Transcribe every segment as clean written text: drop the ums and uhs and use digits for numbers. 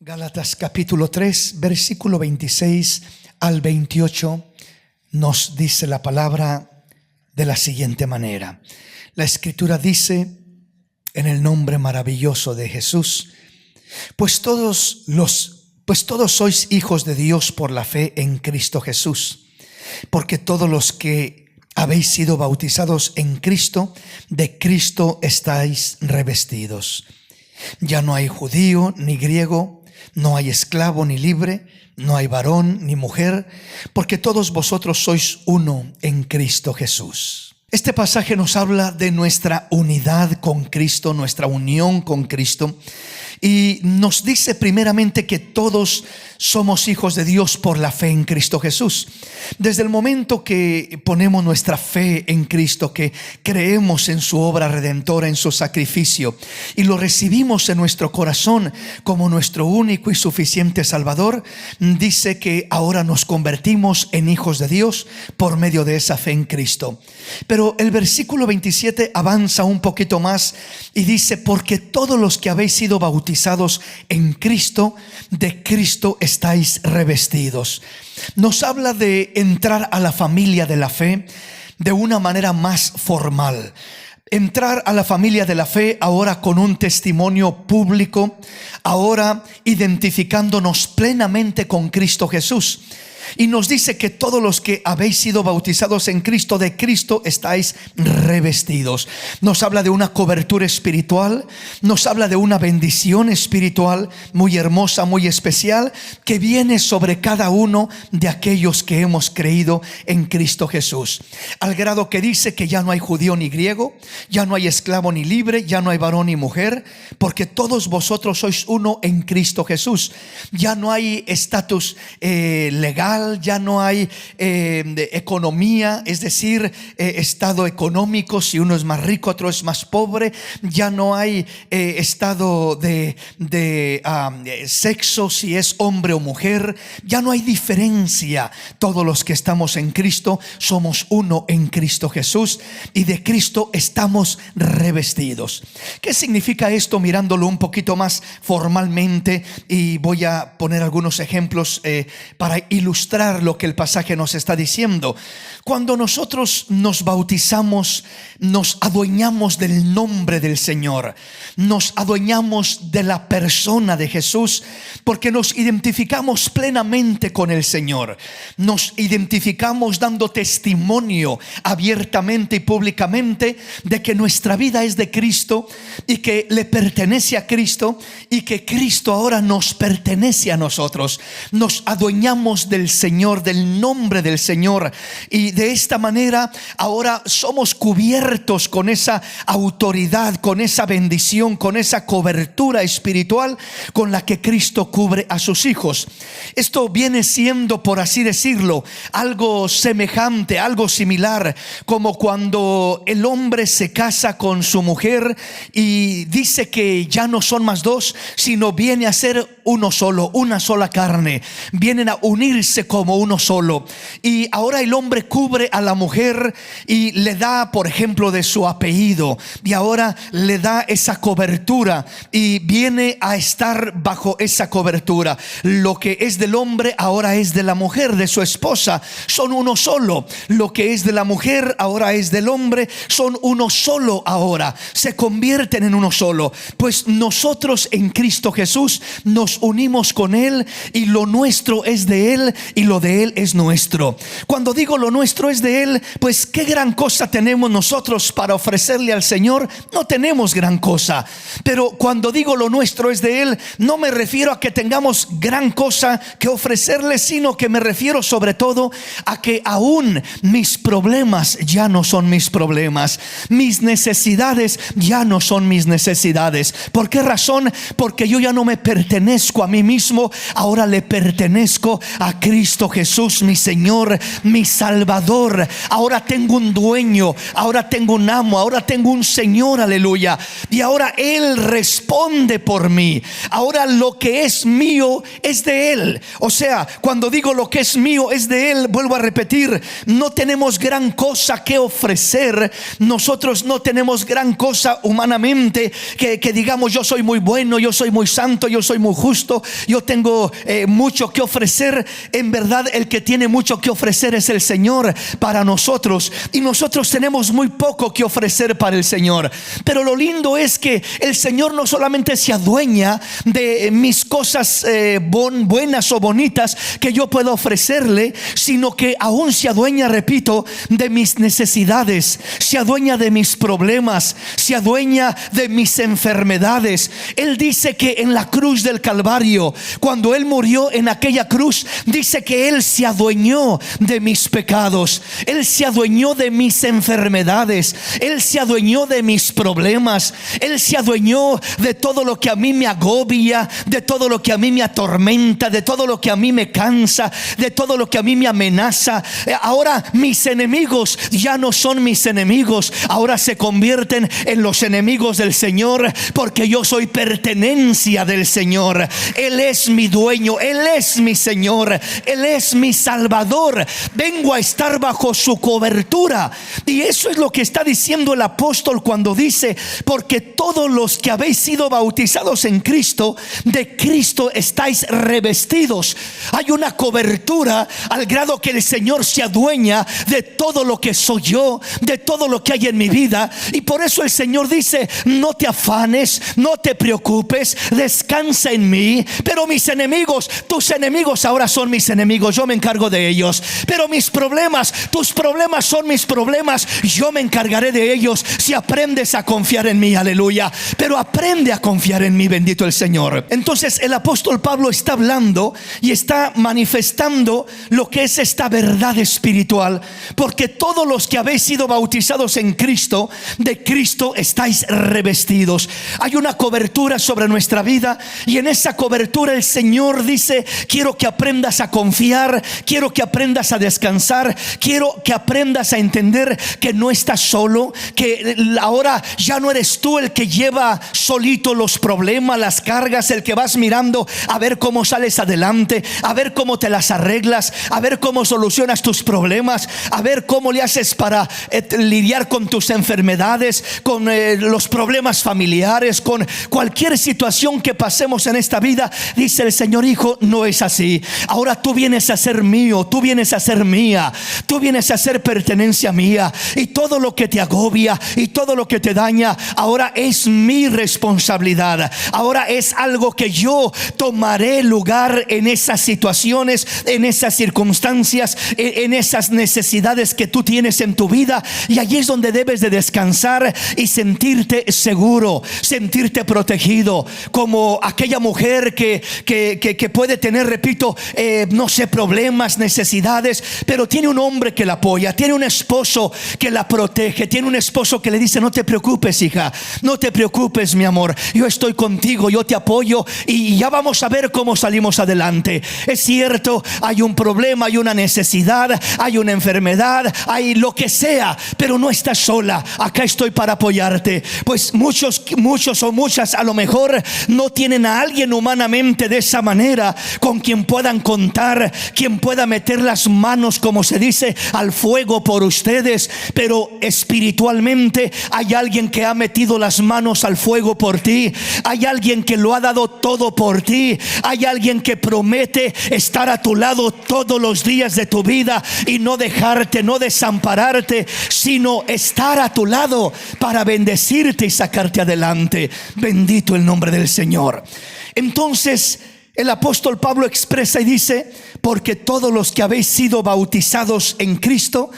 Gálatas capítulo 3, versículo 26 al 28 nos dice la palabra de la siguiente manera. La escritura dice, en el nombre maravilloso de Jesús, pues todos sois hijos de Dios por la fe en Cristo Jesús, porque todos los que habéis sido bautizados en Cristo, de Cristo estáis revestidos. Ya no hay judío ni griego, no hay esclavo ni libre, no hay varón ni mujer, porque todos vosotros sois uno en Cristo Jesús. Este pasaje nos habla de nuestra unidad con Cristo, nuestra unión con Cristo, y nos dice primeramente que todos somos hijos de Dios por la fe en Cristo Jesús. Desde el momento que ponemos nuestra fe en Cristo, que creemos en su obra redentora, en su sacrificio, y lo recibimos en nuestro corazón como nuestro único y suficiente Salvador, dice que ahora nos convertimos en hijos de Dios por medio de esa fe en Cristo. Pero el versículo 27 avanza un poquito más y dice, porque todos los que habéis sido bautizados en Cristo, de Cristo estáis revestidos. Nos habla de entrar a la familia de la fe de una manera más formal. Entrar a la familia de la fe ahora con un testimonio público, ahora identificándonos plenamente con Cristo Jesús. Y nos dice que todos los que habéis sido bautizados en Cristo, de Cristo estáis revestidos. Nos habla de una cobertura espiritual, nos habla de una bendición espiritual muy hermosa, muy especial, que viene sobre cada uno de aquellos que hemos creído en Cristo Jesús. Al grado que dice que ya no hay judío ni griego, ya no hay esclavo ni libre, ya no hay varón ni mujer, porque todos vosotros sois uno en Cristo Jesús. Ya no hay estatus legal, ya no hay economía, es decir, estado económico, si uno es más rico, otro es más pobre. Ya no hay estado de sexo, si es hombre o mujer. Ya no hay diferencia. Todos los que estamos en Cristo somos uno en Cristo Jesús, y de Cristo estamos revestidos. ¿Qué significa esto mirándolo un poquito más formalmente? Y voy a poner algunos ejemplos para ilustrar lo que el pasaje nos está diciendo. Cuando nosotros nos bautizamos, nos adueñamos del nombre del Señor, nos adueñamos de la persona de Jesús, porque nos identificamos plenamente con el Señor. Nos identificamos dando testimonio abiertamente y públicamente de que nuestra vida es de Cristo y que le pertenece a Cristo, y que Cristo ahora nos pertenece a nosotros. Nos adueñamos del Señor, del nombre del Señor, y de esta manera ahora somos cubiertos con esa autoridad, con esa bendición, con esa cobertura espiritual con la que Cristo cubre a sus hijos. Esto viene siendo, por así decirlo, algo semejante, algo similar, como cuando el hombre se casa con su mujer y dice que ya no son más dos, sino viene a ser uno solo, una sola carne. Vienen a unirse como uno solo. Y ahora el hombre cubre a la mujer y le da, por ejemplo, de su apellido, y ahora le da esa cobertura y viene a estar bajo esa cobertura. Lo que es del hombre ahora es de la mujer, de su esposa. Son uno solo. Lo que es de la mujer ahora es del hombre. Son uno solo ahora. Se convierten en uno solo. Pues nosotros en Cristo Jesús nos unimos con Él, y lo nuestro es de Él y lo de Él es nuestro. Cuando digo lo nuestro es de Él, pues qué gran cosa tenemos nosotros para ofrecerle al Señor. No tenemos gran cosa. Pero cuando digo lo nuestro es de Él, no me refiero a que tengamos gran cosa que ofrecerle, sino que me refiero sobre todo a que aún mis problemas ya no son mis problemas, mis necesidades ya no son mis necesidades. ¿Por qué razón? Porque yo ya no me pertenezco a mí mismo, ahora le pertenezco a Cristo Cristo Jesús, mi Señor, mi Salvador. Ahora tengo un dueño, ahora tengo un amo, ahora tengo un Señor, aleluya. Y ahora Él responde por mí. Ahora lo que es mío es de Él. O sea, cuando digo lo que es mío es de Él, vuelvo a repetir, no tenemos gran cosa que ofrecer. Nosotros no tenemos gran cosa humanamente que digamos yo soy muy bueno, yo soy muy santo, yo soy muy justo, yo tengo mucho que ofrecer. En verdad el que tiene mucho que ofrecer es el Señor para nosotros, y nosotros tenemos muy poco que ofrecer para el Señor. Pero lo lindo es que el Señor no solamente se adueña de mis cosas buenas o bonitas que yo puedo ofrecerle, sino que aún se adueña, repito, de mis necesidades, se adueña de mis problemas, se adueña de mis enfermedades. Él dice que en la cruz del Calvario, cuando Él murió en aquella cruz, dice que Él se adueñó de mis pecados, Él se adueñó de mis enfermedades, Él se adueñó de mis problemas, Él se adueñó de todo lo que a mí me agobia, de todo lo que a mí me atormenta, de todo lo que a mí me cansa, de todo lo que a mí me amenaza. Ahora mis enemigos ya no son mis enemigos, ahora se convierten en los enemigos del Señor, porque yo soy pertenencia del Señor. Él es mi dueño, Él es mi Señor, Él es mi Salvador. Vengo a estar bajo su cobertura. Y eso es lo que está diciendo el apóstol cuando dice: porque todos los que habéis sido bautizados en Cristo, de Cristo estáis revestidos. Hay una cobertura al grado que el Señor se adueña de todo lo que soy yo, de todo lo que hay en mi vida. Y por eso el Señor dice: no te afanes, no te preocupes, descansa en mí. Pero mis enemigos, tus enemigos ahora son mis enemigos, yo me encargo de ellos. Pero mis problemas, tus problemas son mis problemas, yo me encargaré de ellos si aprendes a confiar en mí, aleluya. Pero aprende a confiar en mí, bendito el Señor. Entonces el apóstol Pablo está hablando y está manifestando lo que es esta verdad espiritual: porque todos los que habéis sido bautizados en Cristo, de Cristo estáis revestidos. Hay una cobertura sobre nuestra vida, y en esa cobertura el Señor dice: quiero que aprendas a confiar, quiero que aprendas a descansar, quiero que aprendas a entender que no estás solo, que ahora ya no eres tú el que lleva solito los problemas, las cargas, el que vas mirando a ver cómo sales adelante, a ver cómo te las arreglas, a ver cómo solucionas tus problemas, a ver cómo le haces para lidiar con tus enfermedades, con los problemas familiares, con cualquier situación que pasemos en esta vida. Dice el Señor: hijo, no es así. Ahora tú vienes a ser mío, tú vienes a ser mía, tú vienes a ser pertenencia mía, y todo lo que te agobia y todo lo que te daña ahora es mi responsabilidad. Ahora es algo que yo tomaré lugar en esas situaciones, en esas circunstancias, en esas necesidades que tú tienes en tu vida. Y allí es donde debes de descansar y sentirte seguro, sentirte protegido, como aquella mujer que puede tener, repito, no sé, problemas, necesidades, pero tiene un hombre que la apoya, tiene un esposo que la protege, tiene un esposo que le dice: no te preocupes, hija, no te preocupes, mi amor, yo estoy contigo, yo te apoyo y ya vamos a ver cómo salimos adelante. Es cierto, hay un problema, hay una necesidad, hay una enfermedad, hay lo que sea, pero no estás sola, acá estoy para apoyarte. Pues muchos o muchas a lo mejor no tienen a alguien humanamente de esa manera con quien puedan contar, quien pueda meter las manos, como se dice, al fuego por ustedes. Pero espiritualmente hay alguien que ha metido las manos al fuego por ti, hay alguien que lo ha dado todo por ti, hay alguien que promete estar a tu lado todos los días de tu vida y no dejarte, no desampararte, sino estar a tu lado para bendecirte y sacarte adelante. Bendito el nombre del Señor. Entonces el apóstol Pablo expresa y dice: porque todos los que habéis sido bautizados en Cristo,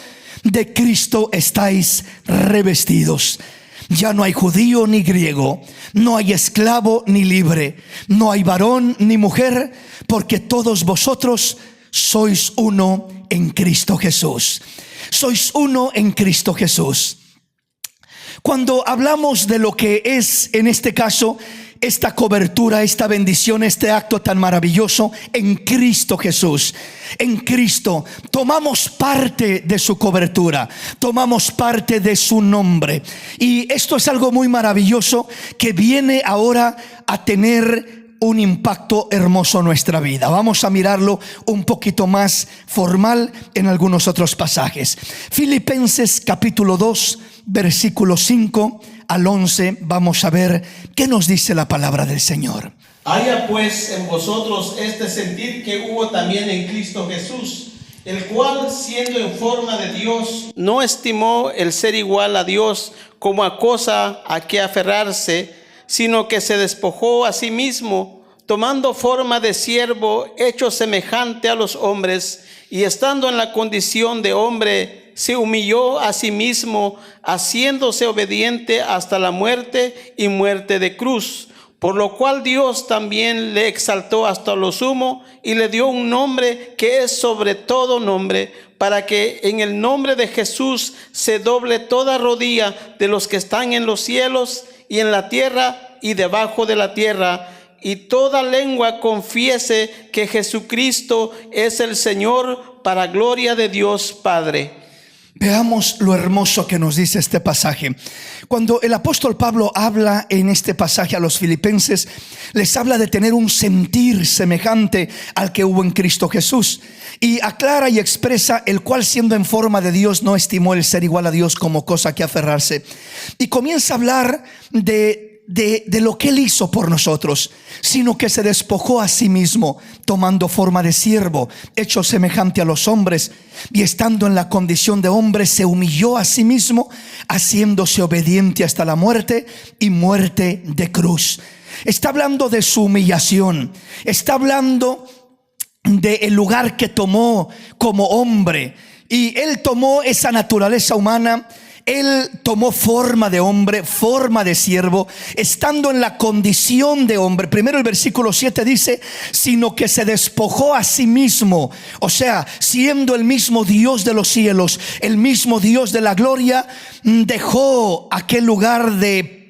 de Cristo estáis revestidos. Ya no hay judío ni griego, no hay esclavo ni libre, no hay varón ni mujer, porque todos vosotros sois uno en Cristo Jesús. Sois uno en Cristo Jesús. Cuando hablamos de lo que es, en este caso, esta cobertura, esta bendición, este acto tan maravilloso en Cristo Jesús. En Cristo tomamos parte de su cobertura, tomamos parte de su nombre. Y esto es algo muy maravilloso que viene ahora a tener un impacto hermoso en nuestra vida. Vamos a mirarlo un poquito más formal en algunos otros pasajes. Filipenses capítulo 2, versículo 5 al 11. Vamos a ver qué nos dice la palabra del Señor. Haya pues en vosotros este sentir que hubo también en Cristo Jesús, el cual, siendo en forma de Dios, no estimó el ser igual a Dios como a cosa a que aferrarse, sino que se despojó a sí mismo, tomando forma de siervo, hecho semejante a los hombres, y estando en la condición de hombre, se humilló a sí mismo, haciéndose obediente hasta la muerte y muerte de cruz. Por lo cual Dios también le exaltó hasta lo sumo y le dio un nombre que es sobre todo nombre, para que en el nombre de Jesús se doble toda rodilla de los que están en los cielos y en la tierra y debajo de la tierra, y toda lengua confiese que Jesucristo es el Señor, para gloria de Dios Padre. Veamos lo hermoso que nos dice este pasaje. Cuando el apóstol Pablo habla en este pasaje a los filipenses, les habla de tener un sentir semejante al que hubo en Cristo Jesús, y aclara y expresa el cual, siendo en forma de Dios, no estimó el ser igual a Dios como cosa que aferrarse, y comienza a hablar de lo que Él hizo por nosotros, sino que se despojó a sí mismo, tomando forma de siervo, hecho semejante a los hombres, y estando en la condición de hombre, se humilló a sí mismo, haciéndose obediente hasta la muerte y muerte de cruz. Está hablando de su humillación, está hablando del lugar que tomó como hombre, y Él tomó esa naturaleza humana. Él tomó forma de hombre, forma de siervo, estando en la condición de hombre. Primero el versículo 7 dice, sino que se despojó a sí mismo. O sea, siendo el mismo Dios de los cielos, el mismo Dios de la gloria, dejó aquel lugar de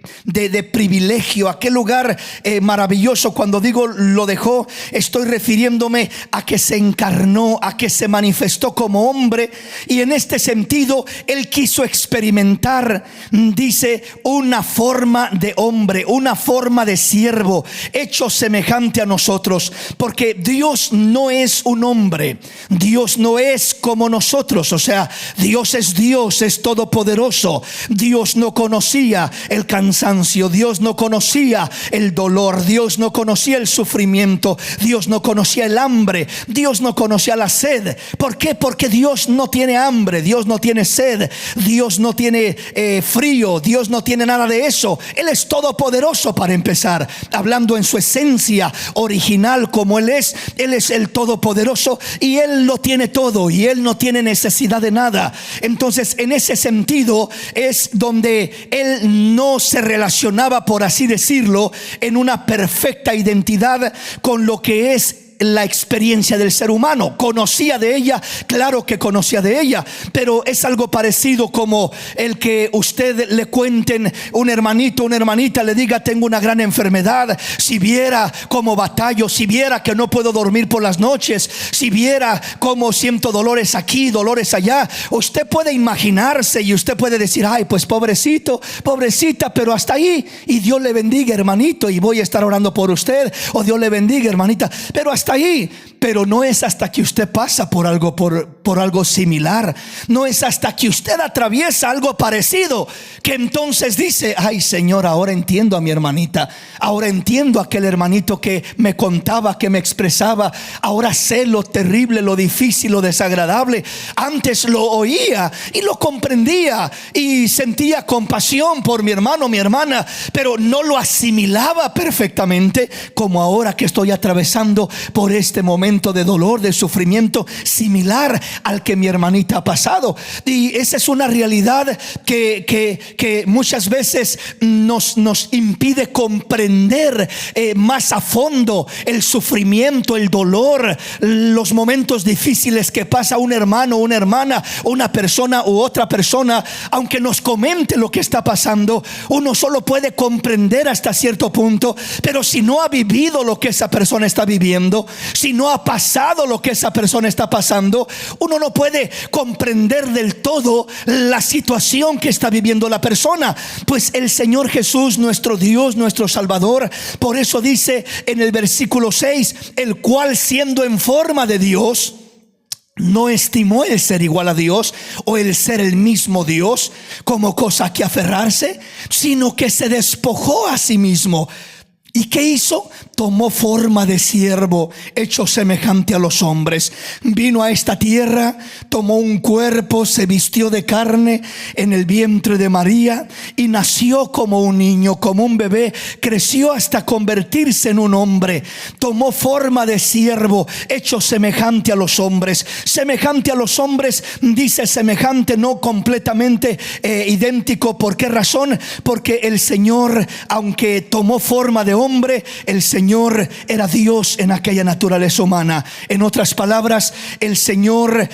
privilegio, aquel lugar maravilloso. Cuando digo lo dejó, estoy refiriéndome a que se encarnó, a que se manifestó como hombre, y en este sentido Él quiso experimentar, dice, una forma de hombre, una forma de siervo, hecho semejante a nosotros, porque Dios no es un hombre, Dios no es como nosotros. O sea, Dios es todopoderoso. Dios no conocía el cansancio, Dios no conocía el dolor, Dios no conocía el sufrimiento, Dios no conocía el hambre, Dios no conocía la sed. ¿Por qué? Porque Dios no tiene hambre, Dios no tiene sed, Dios no tiene frío, Dios no tiene nada de eso. Él es todopoderoso, para empezar, hablando en su esencia original como Él es el todopoderoso, y Él lo tiene todo y Él no tiene necesidad de nada. Entonces, en ese sentido es donde Él no se relacionaba, por así decirlo, en una perfecta identidad con lo que es la experiencia del ser humano. Conocía de ella, claro que conocía de ella, pero es algo parecido como el que usted le cuenten, un hermanito, una hermanita le diga, tengo una gran enfermedad, si viera cómo batallo, si viera que no puedo dormir por las noches, si viera cómo siento dolores aquí, dolores allá. Usted puede imaginarse y usted puede decir, ay, pues pobrecito, pobrecita, pero hasta ahí, y Dios le bendiga, hermanito, y voy a estar orando por usted, o Dios le bendiga, hermanita, pero hasta ahí. Pero no es hasta que usted pasa por algo similar, no es hasta que usted atraviesa algo parecido, que entonces dice, ay Señor, ahora entiendo a mi hermanita, ahora entiendo a aquel hermanito que me contaba, que me expresaba, ahora sé lo terrible, lo difícil, lo desagradable. Antes lo oía y lo comprendía y sentía compasión por mi hermano, mi hermana, pero no lo asimilaba perfectamente como ahora que estoy atravesando por este momento de dolor, de sufrimiento similar. al que mi hermanita ha pasado. Y esa es una realidad que muchas veces nos impide comprender más a fondo el sufrimiento, el dolor, los momentos difíciles que pasa un hermano, una hermana, una persona u otra persona. Aunque nos comente lo que está pasando, uno solo puede comprender hasta cierto punto, pero si no ha vivido lo que esa persona está viviendo, si no ha pasado lo que esa persona está pasando, uno no puede comprender del todo la situación que está viviendo la persona. Pues el Señor Jesús, nuestro Dios, nuestro Salvador, por eso dice en el versículo 6, el cual siendo en forma de Dios, no estimó el ser igual a Dios o el ser el mismo Dios como cosa a que aferrarse, sino que se despojó a sí mismo. ¿Y qué hizo? Tomó forma de siervo, hecho semejante a los hombres. Vino a esta tierra, tomó un cuerpo, se vistió de carne en el vientre de María y nació como un niño, como un bebé. Creció hasta convertirse en un hombre. Tomó forma de siervo, hecho semejante a los hombres. Semejante a los hombres, dice semejante, no completamente idéntico. ¿Por qué razón? Porque el Señor, aunque tomó forma de hombre, el Señor era Dios en aquella naturaleza humana. En otras palabras, el Señor,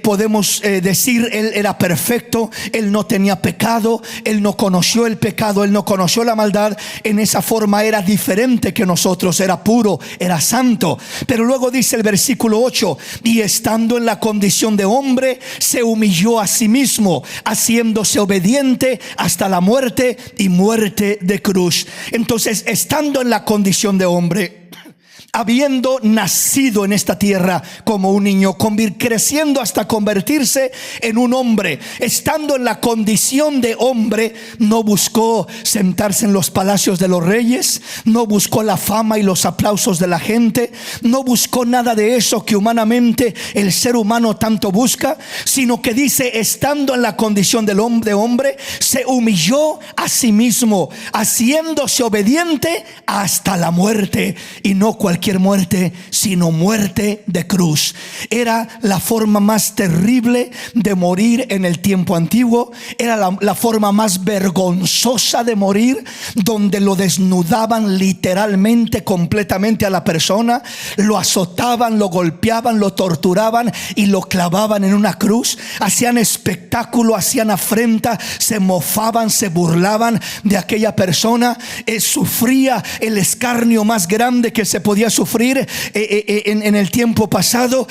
podemos decir, Él era perfecto. Él no tenía pecado, Él no conoció el pecado, Él no conoció la maldad. En esa forma era diferente que nosotros, era puro, era santo. Pero luego dice el versículo 8, y estando en la condición de hombre, se humilló a sí mismo, haciéndose obediente hasta la muerte y muerte de cruz. Entonces, estando en la condición de hombre, habiendo nacido en esta tierra como un niño, creciendo hasta convertirse en un hombre, estando en la condición de hombre, no buscó sentarse en los palacios de los reyes, no buscó la fama y los aplausos de la gente, no buscó nada de eso que humanamente el ser humano tanto busca, sino que dice, estando en la condición del hombre, se humilló a sí mismo, haciéndose obediente hasta la muerte, y no cualquier muerte, sino muerte de cruz. Era la forma más terrible de morir en el tiempo antiguo. Era la forma más vergonzosa de morir, donde lo desnudaban literalmente, completamente a la persona, lo azotaban, lo golpeaban, lo torturaban y lo clavaban en una cruz. Hacían espectáculo, hacían afrenta, se mofaban, se burlaban de aquella persona. Sufría el escarnio más grande que se podía sufrir en el tiempo pasado,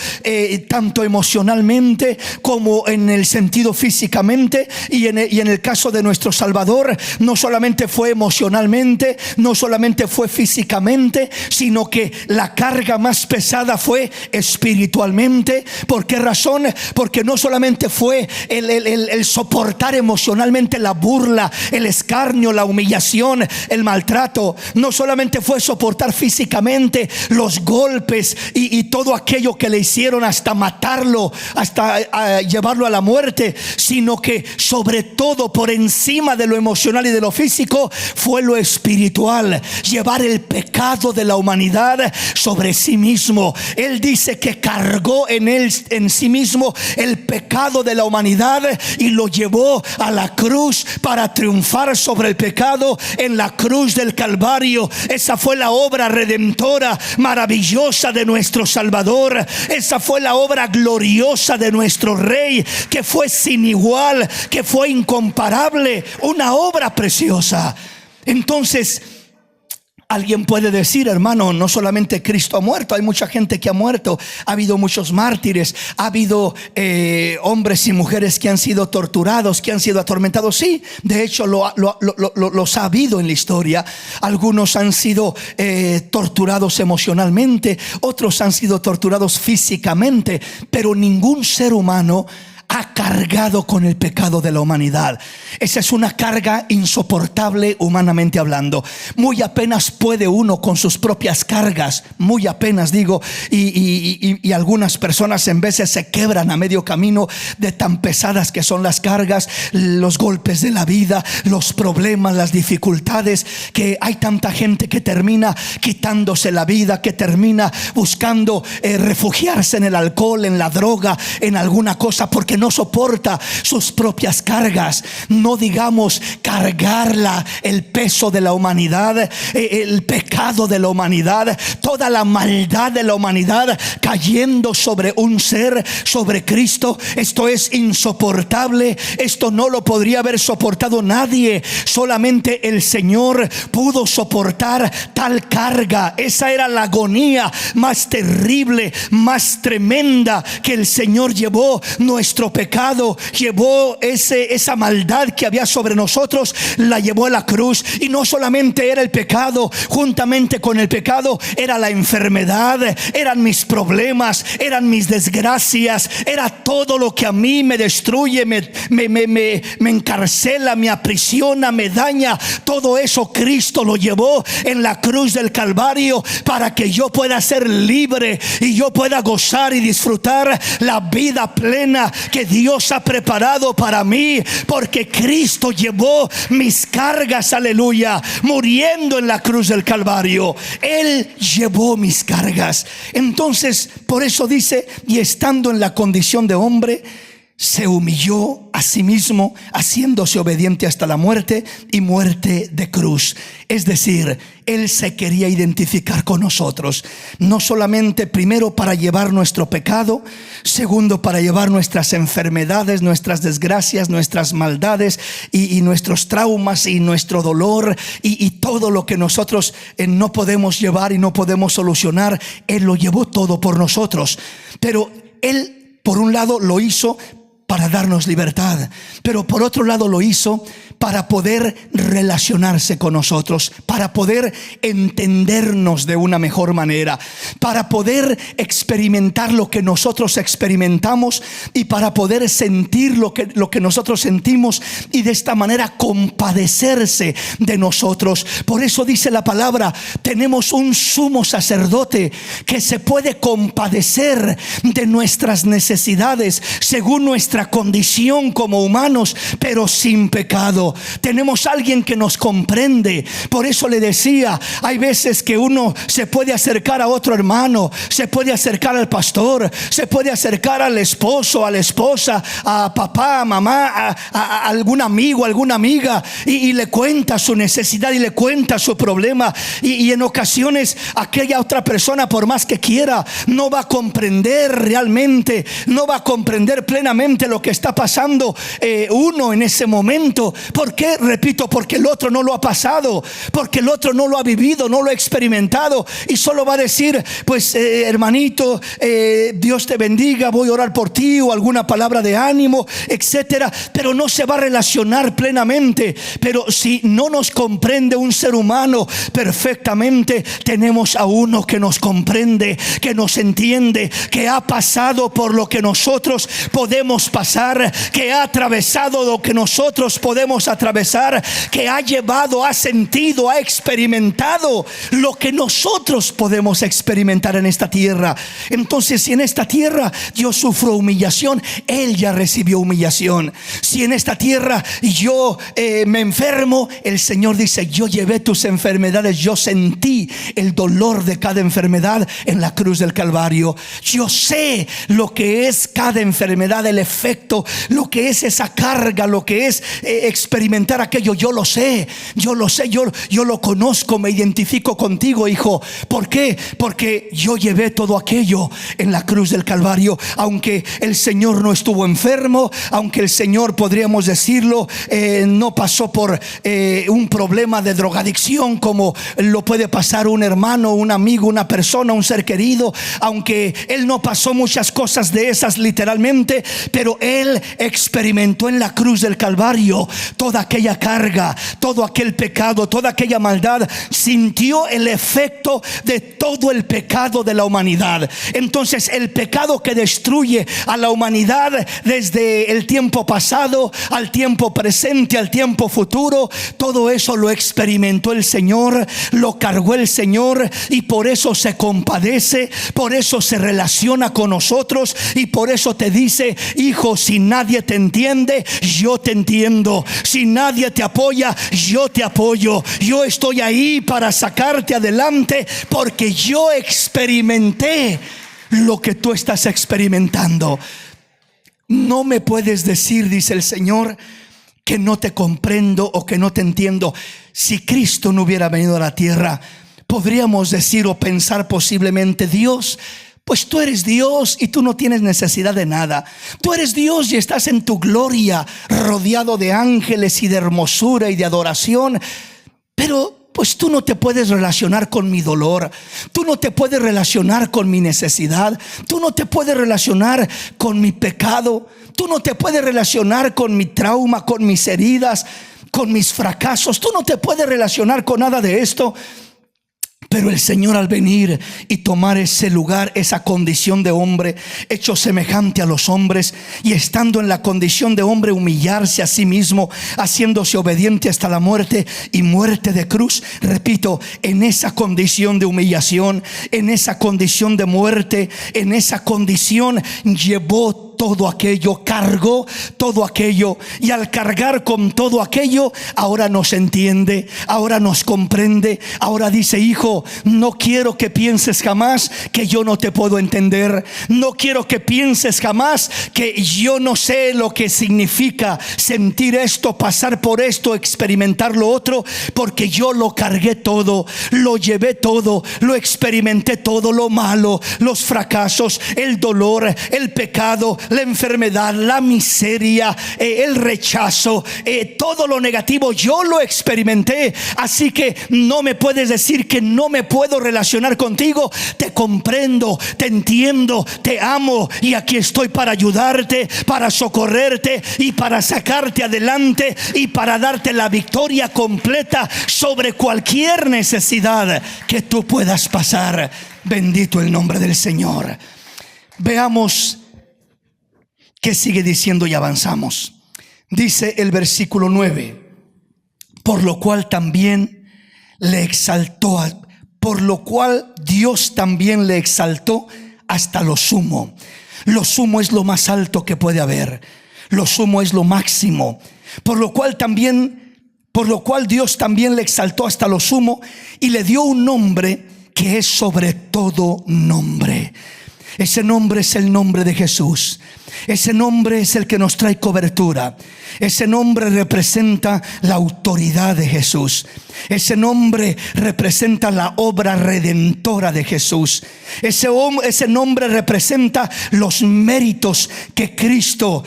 tanto emocionalmente como en el sentido físicamente. Y en el caso de nuestro Salvador, no solamente fue emocionalmente, no solamente fue físicamente, sino que la carga más pesada fue espiritualmente. ¿Por qué razón? Porque no solamente fue el soportar emocionalmente la burla, el escarnio, la humillación, el maltrato. No solamente fue soportar físicamente los golpes y todo aquello que le hicieron hasta matarlo, hasta llevarlo a la muerte, sino que sobre todo, por encima de lo emocional y de lo físico, fue lo espiritual, llevar el pecado de la humanidad sobre sí mismo. Él dice que cargó en sí mismo el pecado de la humanidad y lo llevó a la cruz para triunfar sobre el pecado en la cruz del Calvario. Esa fue la obra redentora maravillosa de nuestro Salvador. Esa fue la obra gloriosa de nuestro Rey, que fue sin igual, que fue incomparable, una obra preciosa. Entonces, alguien puede decir, hermano, no solamente Cristo ha muerto, hay mucha gente que ha muerto, ha habido muchos mártires, ha habido hombres y mujeres que han sido torturados, que han sido atormentados. Sí, de hecho los ha habido en la historia. Algunos han sido torturados emocionalmente, otros han sido torturados físicamente, pero ningún ser humano ha cargado con el pecado de la humanidad. Esa es una carga insoportable humanamente hablando. Muy apenas puede uno con sus propias cargas, muy apenas digo, y algunas personas en veces se quebran a medio camino de tan pesadas que son las cargas, los golpes de la vida, los problemas, las dificultades, que hay tanta gente que termina quitándose la vida, que termina buscando refugiarse en el alcohol, en la droga, en alguna cosa, porque no soporta sus propias cargas. No digamos cargarla, el peso de la humanidad, el pecado de la humanidad, toda la maldad de la humanidad cayendo sobre un ser, sobre Cristo. Esto es insoportable. Esto no lo podría haber soportado nadie. Solamente el Señor pudo soportar tal carga. Esa era la agonía más terrible, más tremenda que el Señor llevó. Nuestro pecado, llevó esa maldad que había sobre nosotros, la llevó a la cruz. Y no solamente era el pecado, juntamente con el pecado era la enfermedad, eran mis problemas, eran mis desgracias, era todo lo que a mí me destruye, me encarcela, me aprisiona, me daña. Todo eso Cristo lo llevó en la cruz del Calvario para que yo pueda ser libre y yo pueda gozar y disfrutar la vida plena que Dios ha preparado para mí, porque Cristo llevó mis cargas, aleluya, muriendo en la cruz del Calvario. Él llevó mis cargas. Entonces, por eso dice, y estando en la condición de hombre, se humilló a sí mismo, haciéndose obediente hasta la muerte, y muerte de cruz. Es decir, Él se quería identificar con nosotros, no solamente primero para llevar nuestro pecado, segundo para llevar nuestras enfermedades, nuestras desgracias, nuestras maldades y nuestros traumas y nuestro dolor y todo lo que nosotros no podemos llevar y no podemos solucionar. Él lo llevó todo por nosotros. Pero Él, por un lado, lo hizo para darnos libertad, pero por otro lado lo hizo para poder relacionarse con nosotros, para poder entendernos de una mejor manera, para poder experimentar lo que nosotros experimentamos y para poder sentir lo que nosotros sentimos, y de esta manera compadecerse de nosotros. Por eso dice la palabra, tenemos un sumo sacerdote que se puede compadecer de nuestras necesidades según nuestra condición como humanos, pero sin pecado. Tenemos alguien que nos comprende. Por eso le decía, hay veces que uno se puede acercar a otro hermano, se puede acercar al pastor, se puede acercar al esposo, a la esposa, a papá, a mamá, a algún amigo, a alguna amiga, y le cuenta su necesidad y le cuenta su problema, y en ocasiones aquella otra persona, por más que quiera, no va a comprender realmente, no va a comprender plenamente lo que está pasando uno en ese momento. ¿Por qué? Repito, porque el otro no lo ha pasado, porque el otro no lo ha vivido, no lo ha experimentado, y solo va a decir, pues hermanito, Dios te bendiga, voy a orar por ti, o alguna palabra de ánimo, etcétera, pero no se va a relacionar plenamente. Pero si no nos comprende un ser humano perfectamente, tenemos a uno que nos comprende, que nos entiende, que ha pasado por lo que nosotros podemos pasar, que ha atravesado lo que nosotros podemos atravesar, que ha llevado, ha sentido, ha experimentado lo que nosotros podemos experimentar en esta tierra. Entonces, si en esta tierra yo sufro humillación, Él ya recibió humillación. Si en esta tierra yo me enfermo, el Señor dice, yo llevé tus enfermedades, yo sentí el dolor de cada enfermedad en la cruz del Calvario. Yo sé lo que es cada enfermedad, el efecto, lo que es esa carga, lo que es experimentar aquello. Yo lo sé, yo lo conozco, me identifico contigo, hijo. ¿Por qué? Porque yo llevé todo aquello en la cruz del Calvario. Aunque el Señor no estuvo enfermo, aunque el Señor, podríamos decirlo, no pasó por un problema de drogadicción como lo puede pasar un hermano, un amigo, una persona, un ser querido, aunque Él no pasó muchas cosas de esas literalmente, pero Él experimentó en la cruz del Calvario todo toda aquella carga, todo aquel pecado, toda aquella maldad, sintió el efecto de todo el pecado de la humanidad. Entonces el pecado que destruye a la humanidad desde el tiempo pasado al tiempo presente, al tiempo futuro, todo eso lo experimentó el Señor, lo cargó el Señor, y por eso se compadece, por eso se relaciona con nosotros, y por eso te dice: hijo, si nadie te entiende, yo te entiendo. Si nadie te apoya, yo te apoyo. Yo estoy ahí para sacarte adelante, porque yo experimenté lo que tú estás experimentando. No me puedes decir, dice el Señor, que no te comprendo o que no te entiendo. Si Cristo no hubiera venido a la tierra, podríamos decir o pensar posiblemente: Dios, pues tú eres Dios y tú no tienes necesidad de nada. Tú eres Dios y estás en tu gloria, rodeado de ángeles y de hermosura y de adoración, pero pues tú no te puedes relacionar con mi dolor, tú no te puedes relacionar con mi necesidad, tú no te puedes relacionar con mi pecado, tú no te puedes relacionar con mi trauma, con mis heridas, con mis fracasos. Tú no te puedes relacionar con nada de esto. Pero el Señor, al venir y tomar ese lugar, esa condición de hombre, hecho semejante a los hombres, y estando en la condición de hombre, humillarse a sí mismo, haciéndose obediente hasta la muerte y muerte de cruz. Repito, en esa condición de humillación, en esa condición de muerte, en esa condición llevó todo aquello, cargó todo aquello, y al cargar con todo aquello, ahora nos entiende, ahora nos comprende, ahora dice: hijo, no quiero que pienses jamás que yo no te puedo entender, no quiero que pienses jamás que yo no sé lo que significa sentir esto, pasar por esto, experimentar lo otro, porque yo lo cargué todo, lo llevé todo, lo experimenté todo, lo malo, los fracasos, el dolor, el pecado, la enfermedad, la miseria, el rechazo, todo lo negativo, yo lo experimenté. Así que no me puedes decir que no me puedo relacionar contigo. Te comprendo, te entiendo, te amo, y aquí estoy para ayudarte, para socorrerte y para sacarte adelante y para darte la victoria completa sobre cualquier necesidad que tú puedas pasar. Bendito el nombre del Señor. Veamos qué sigue diciendo y avanzamos. Dice el versículo 9: por lo cual también le exaltó, por lo cual Dios también le exaltó hasta lo sumo. Lo sumo es lo más alto que puede haber, lo sumo es lo máximo. Por lo cual Dios también le exaltó hasta lo sumo y le dio un nombre que es sobre todo nombre. Ese nombre es el nombre de Jesús. Ese nombre es el que nos trae cobertura. Ese nombre representa la autoridad de Jesús. Ese nombre representa la obra redentora de Jesús. Ese nombre representa los méritos que Cristo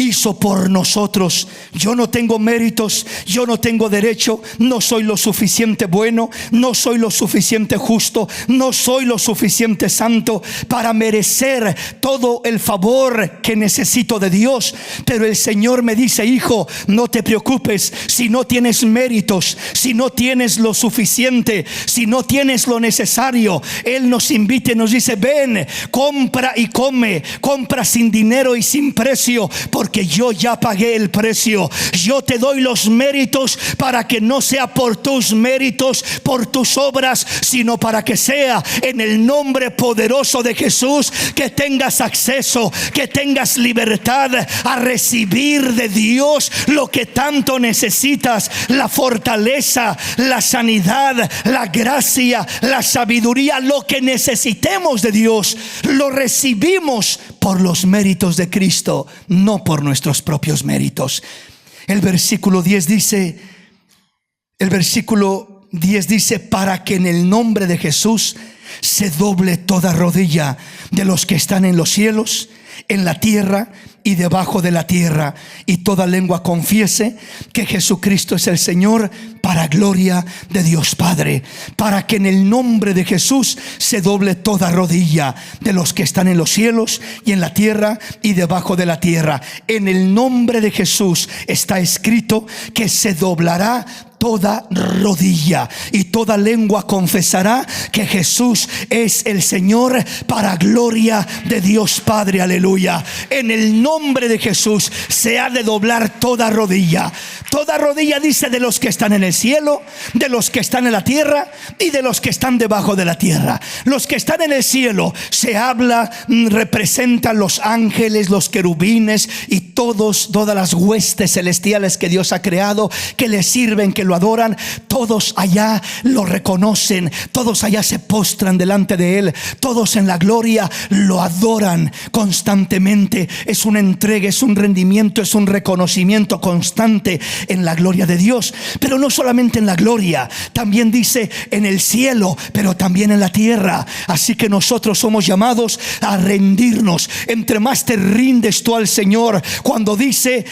hizo por nosotros. Yo no tengo méritos, yo no tengo derecho, no soy lo suficiente bueno, no soy lo suficiente justo, no soy lo suficiente santo para merecer todo el favor que necesito de Dios. Pero el Señor me dice: hijo, no te preocupes si no tienes méritos, si no tienes lo suficiente, si no tienes lo necesario. Él nos invita y nos dice: ven, compra y come, compra sin dinero y sin precio, porque yo ya pagué el precio. Yo te doy los méritos para que no sea por tus méritos, por tus obras, sino para que sea en el nombre poderoso de Jesús que tengas acceso, que tengas libertad a recibir de Dios lo que tanto necesitas: la fortaleza, la sanidad, la gracia, la sabiduría. Lo que necesitemos de Dios lo recibimos por los méritos de Cristo, no por nuestros propios méritos. El versículo 10 dice: para que en el nombre de Jesús se doble toda rodilla de los que están en los cielos, en la tierra y debajo de la tierra, y toda lengua confiese que Jesucristo es el Señor, para gloria de Dios Padre, para que en el nombre de Jesús se doble toda rodilla de los que están en los cielos y en la tierra y debajo de la tierra. En el nombre de Jesús está escrito que se doblará toda rodilla y toda lengua confesará que Jesús es el Señor, para gloria de Dios Padre. Aleluya. En el nombre de Jesús se ha de doblar toda rodilla. Toda rodilla, dice, de los que están en el cielo, de los que están en la tierra y de los que están debajo de la tierra. Los que están en el cielo se habla, representan los ángeles, los querubines y todas las huestes celestiales que Dios ha creado, que le sirven, que lo adoran. Todos allá lo reconocen, todos allá se postran delante de Él, todos en la gloria lo adoran constantemente. Es una entrega, es un rendimiento, es un reconocimiento constante en la gloria de Dios. Pero no solamente en la gloria, también dice en el cielo, pero también en la tierra. Así que nosotros somos llamados a rendirnos. Entre más te rindes tú al Señor, cuando dice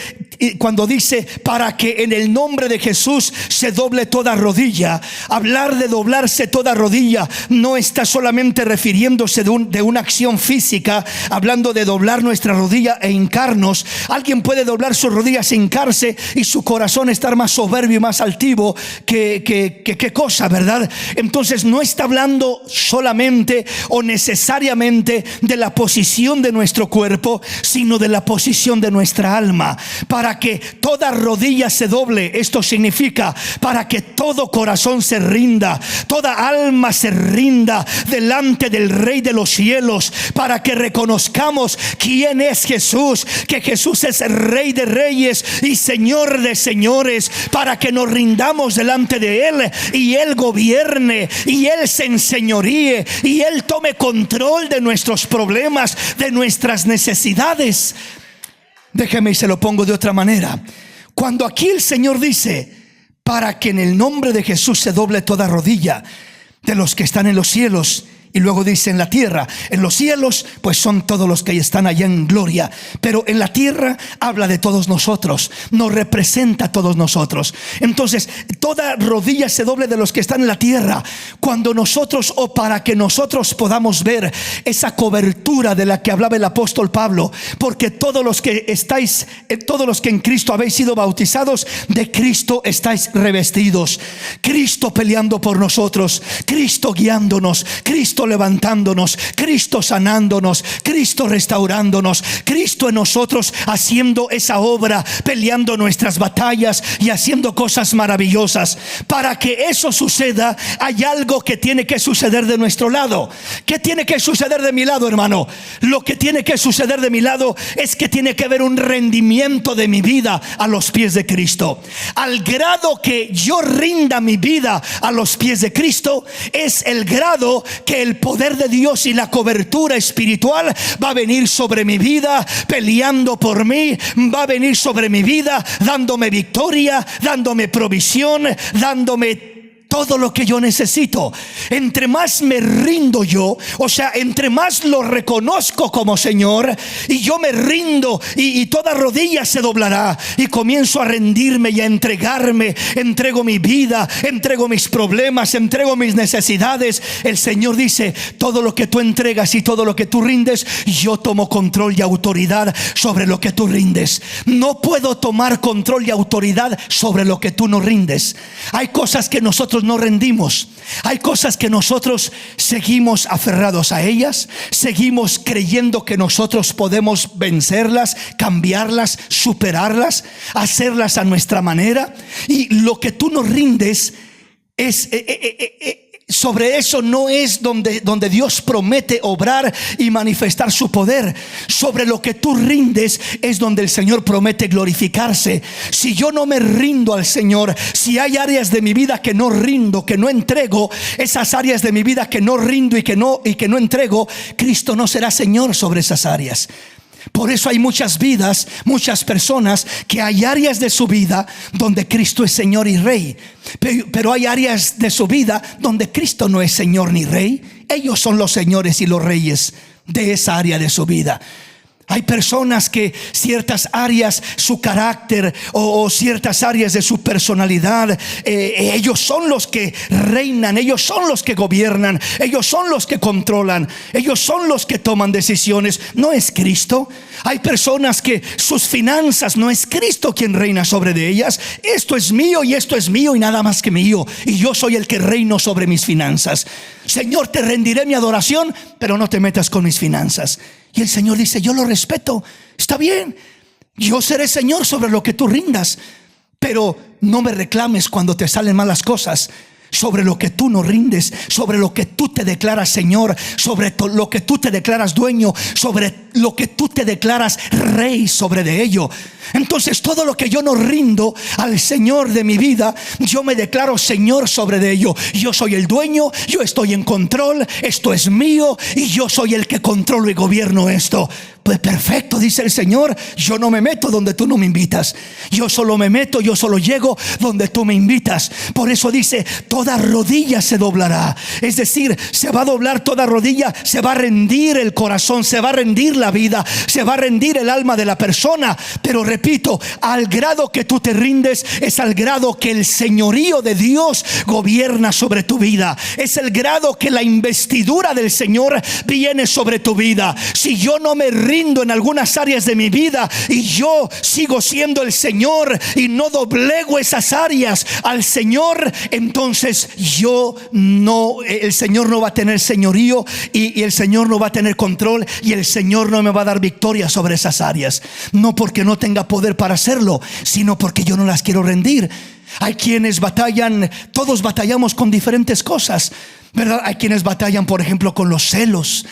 para que en el nombre de Jesús se doble toda rodilla. Hablar de doblarse toda rodilla no está solamente refiriéndose de una acción física, hablando de doblar nuestra rodilla e hincarnos. Alguien puede doblar sus rodillas e hincarse y su corazón estar más soberbio y más altivo que cosa, ¿verdad? Entonces no está hablando solamente o necesariamente de la posición de nuestro cuerpo, sino de la posición de nuestra alma. Para que toda rodilla se doble, esto significa para que todo corazón se rinda, toda alma se rinda delante del Rey de los cielos, para que reconozcamos quién es Jesús, que Jesús es el Rey de reyes y Señor de señores, para que nos rindamos delante de Él y Él gobierne y Él se enseñoríe y Él tome control de nuestros problemas, de nuestras necesidades. Déjeme y se lo pongo de otra manera. Cuando aquí el Señor dice, para que en el nombre de Jesús se doble toda rodilla de los que están en los cielos, y luego dice en la tierra. En los cielos pues son todos los que están allá en gloria, pero en la tierra habla de todos nosotros, nos representa a todos nosotros. Entonces toda rodilla se doble de los que están en la tierra. Cuando nosotros, o para que nosotros podamos ver esa cobertura de la que hablaba el apóstol Pablo, porque todos los que en Cristo habéis sido bautizados, de Cristo estáis revestidos. Cristo peleando por nosotros, Cristo guiándonos, Cristo levantándonos, Cristo sanándonos, Cristo restaurándonos, Cristo en nosotros haciendo esa obra, peleando nuestras batallas y haciendo cosas maravillosas. Para que eso suceda, hay algo que tiene que suceder de nuestro lado. ¿Qué tiene que suceder de mi lado, hermano? Lo que tiene que suceder de mi lado es que tiene que haber un rendimiento de mi vida a los pies de Cristo. Al grado que yo rinda mi vida a los pies de Cristo, es el grado que el poder de Dios y la cobertura espiritual va a venir sobre mi vida, peleando por mí, va a venir sobre mi vida, dándome victoria, dándome provisión, dándome todo lo que yo necesito. Entre más me rindo yo, o sea, entre más lo reconozco como Señor, y yo me rindo y toda rodilla se doblará, y comienzo a rendirme y a entregarme, entrego mi vida, entrego mis problemas, entrego mis necesidades. El Señor dice, todo lo que tú entregas y todo lo que tú rindes, yo tomo control y autoridad sobre lo que tú rindes. No puedo tomar control y autoridad sobre lo que tú no rindes. Hay cosas que nosotros no rendimos, hay cosas que nosotros seguimos aferrados a ellas, seguimos creyendo que nosotros podemos vencerlas, cambiarlas, superarlas, hacerlas a nuestra manera. Y lo que tú no rindes es sobre eso no es donde Dios promete obrar y manifestar su poder. Sobre lo que tú rindes es donde el Señor promete glorificarse. Si yo no me rindo al Señor, si hay áreas de mi vida que no rindo, que no entrego, esas áreas de mi vida que no rindo y que no entrego, Cristo no será Señor sobre esas áreas. Por eso hay muchas vidas, muchas personas que hay áreas de su vida donde Cristo es Señor y Rey, pero hay áreas de su vida donde Cristo no es Señor ni Rey. Ellos son los señores y los reyes de esa área de su vida. Hay personas que ciertas áreas, su carácter o ciertas áreas de su personalidad, ellos son los que reinan, ellos son los que gobiernan, ellos son los que controlan, ellos son los que toman decisiones. No es Cristo. Hay personas que sus finanzas no es Cristo quien reina sobre de ellas. Esto es mío y esto es mío y nada más que mío, y yo soy el que reino sobre mis finanzas. Señor, te rendiré mi adoración, pero no te metas con mis finanzas. Y el Señor dice: yo lo respeto, está bien, yo seré Señor sobre lo que tú rindas, pero no me reclames cuando te salen malas cosas, sobre lo que tú no rindes, sobre lo que tú te declaras Señor, sobre lo que tú te declaras dueño, sobre lo que tú te declaras rey sobre de ello. Entonces todo lo que yo no rindo al Señor de mi vida, yo me declaro Señor sobre de ello. Yo soy el dueño, yo estoy en control, esto es mío y yo soy el que controlo y gobierno esto. Pues perfecto, dice el Señor, yo no me meto donde tú no me invitas. Yo solo me meto, yo solo llego donde tú me invitas. Por eso dice: toda rodilla se doblará. Es decir, se va a doblar toda rodilla, se va a rendir el corazón, se va a rendir la vida, se va a rendir el alma de la persona. Pero repito, al grado que tú te rindes, es al grado que el señorío de Dios gobierna sobre tu vida. Es el grado que la investidura del Señor viene sobre tu vida. Si yo no me rindo en algunas áreas de mi vida y yo sigo siendo el Señor y no doblego esas áreas al Señor, entonces el Señor no va a tener señorío y el Señor no va a tener control, y el Señor no me va a dar victoria sobre esas áreas. No porque no tenga poder para hacerlo, sino porque yo no las quiero rendir. Hay quienes batallan, todos batallamos con diferentes cosas, ¿verdad? Hay quienes batallan, por ejemplo, con los celos.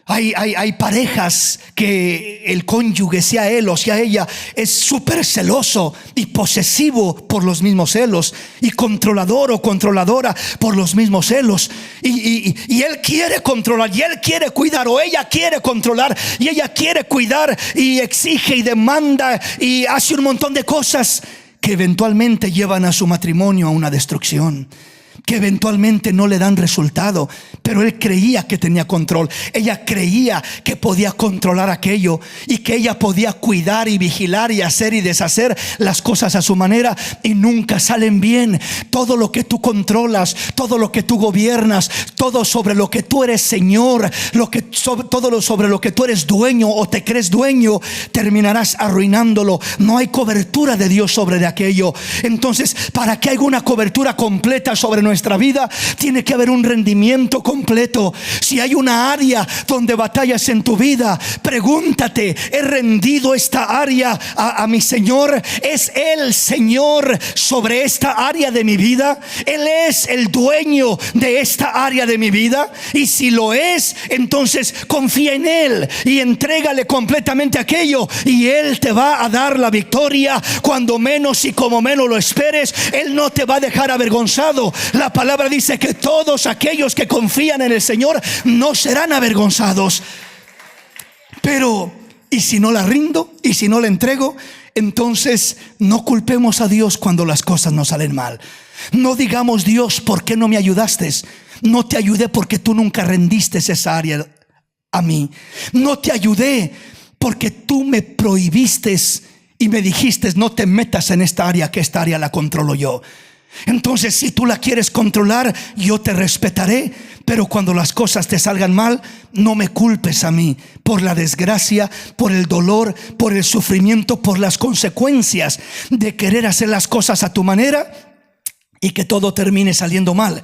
Hay parejas que el cónyuge, sea él o sea ella, es súper celoso y posesivo por los mismos celos, y controlador o controladora por los mismos celos, y él quiere controlar y él quiere cuidar, o ella quiere controlar y ella quiere cuidar, y exige y demanda y hace un montón de cosas que eventualmente llevan a su matrimonio a una destrucción, que eventualmente no le dan resultado. Pero él creía que tenía control, ella creía que podía controlar aquello, y que ella podía cuidar y vigilar y hacer y deshacer las cosas a su manera, y nunca salen bien. Todo lo que tú controlas, todo lo que tú gobiernas, todo sobre lo que tú eres Señor, todo sobre lo que tú eres dueño o te crees dueño, terminarás arruinándolo. No hay cobertura de Dios sobre de aquello. Entonces, para que haya una cobertura completa sobre nuestra vida, tiene que haber un rendimiento completo. Si hay una área donde batallas en tu vida, pregúntate: ¿he rendido esta área a mi Señor? ¿Es Él Señor sobre esta área de mi vida? ¿Él es el dueño de esta área de mi vida? Y si lo es, entonces confía en Él y entrégale completamente aquello, y Él te va a dar la victoria cuando menos y como menos lo esperes. Él no te va a dejar avergonzado. La palabra dice que todos aquellos que confían en el Señor no serán avergonzados. Pero, ¿y si no la rindo? ¿Y si no la entrego? Entonces no culpemos a Dios cuando las cosas nos salen mal. No digamos: Dios, ¿por qué no me ayudaste? No te ayudé porque tú nunca rendiste esa área a mí. No te ayudé porque tú me prohibiste y me dijiste: no te metas en esta área, que esta área la controlo yo. Entonces, si tú la quieres controlar, yo te respetaré, pero cuando las cosas te salgan mal, no me culpes a mí por la desgracia, por el dolor, por el sufrimiento, por las consecuencias de querer hacer las cosas a tu manera y que todo termine saliendo mal.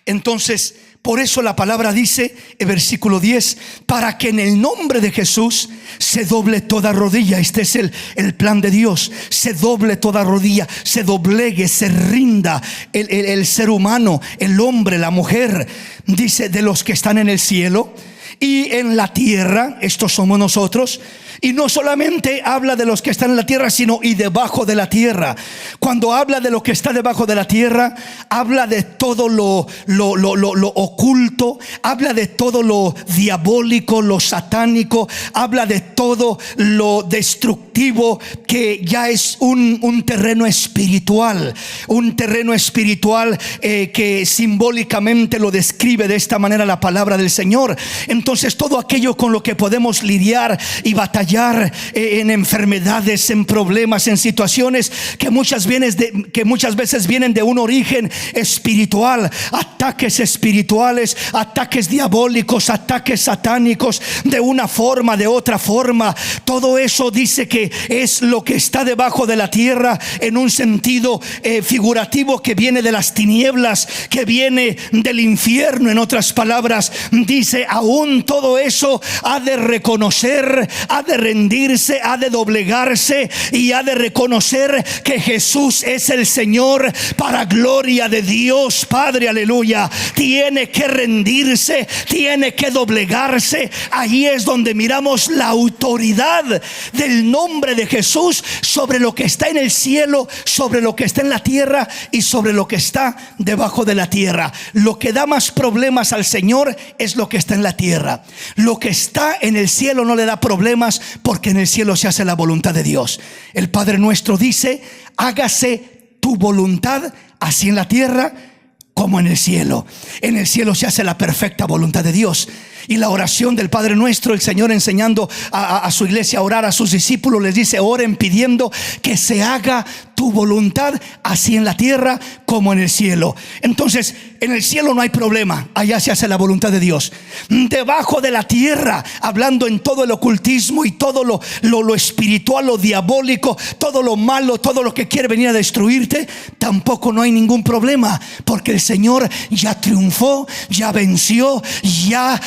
Entonces, por eso la palabra dice en versículo 10: para que en el nombre de Jesús se doble toda rodilla. Este es el plan de Dios. Se doble toda rodilla, se doblegue, se rinda el ser humano, el hombre, la mujer. Dice: de los que están en el cielo y en la tierra. Estos somos nosotros. Y no solamente habla de los que están en la tierra, sino y debajo de la tierra. Cuando habla de lo que está debajo de la tierra, habla de todo lo oculto, habla de todo lo diabólico, lo satánico, habla de todo lo destructivo, que ya es un terreno espiritual. Un terreno espiritual que simbólicamente lo describe de esta manera la palabra del Señor. Entonces, Entonces todo aquello con lo que podemos lidiar y batallar en enfermedades, en problemas, en situaciones que muchas veces vienen de un origen espiritual, ataques espirituales, ataques diabólicos, ataques satánicos, de una forma, de otra forma. Todo eso dice que es lo que está debajo de la tierra, en un sentido figurativo, que viene de las tinieblas, que viene del infierno. En otras palabras, dice, aún todo eso ha de reconocer, ha de rendirse, ha de doblegarse y ha de reconocer que Jesús es el Señor, para gloria de Dios Padre. Aleluya. Tiene que rendirse, tiene que doblegarse. Ahí es donde miramos la autoridad del nombre de Jesús sobre lo que está en el cielo, sobre lo que está en la tierra y sobre lo que está debajo de la tierra. Lo que da más problemas al Señor es lo que está en la tierra. Lo que está en el cielo no le da problemas, porque en el cielo se hace la voluntad de Dios. El Padre nuestro dice: hágase tu voluntad, así en la tierra como en el cielo. En el cielo se hace la perfecta voluntad de Dios. Y la oración del Padre Nuestro, el Señor enseñando a su iglesia a orar, a sus discípulos, les dice: oren pidiendo que se haga tu voluntad, así en la tierra como en el cielo. Entonces, en el cielo no hay problema, allá se hace la voluntad de Dios. Debajo de la tierra, hablando en todo el ocultismo y todo lo espiritual, lo diabólico, todo lo malo, todo lo que quiere venir a destruirte, tampoco no hay ningún problema, porque el Señor ya triunfó, ya venció, ya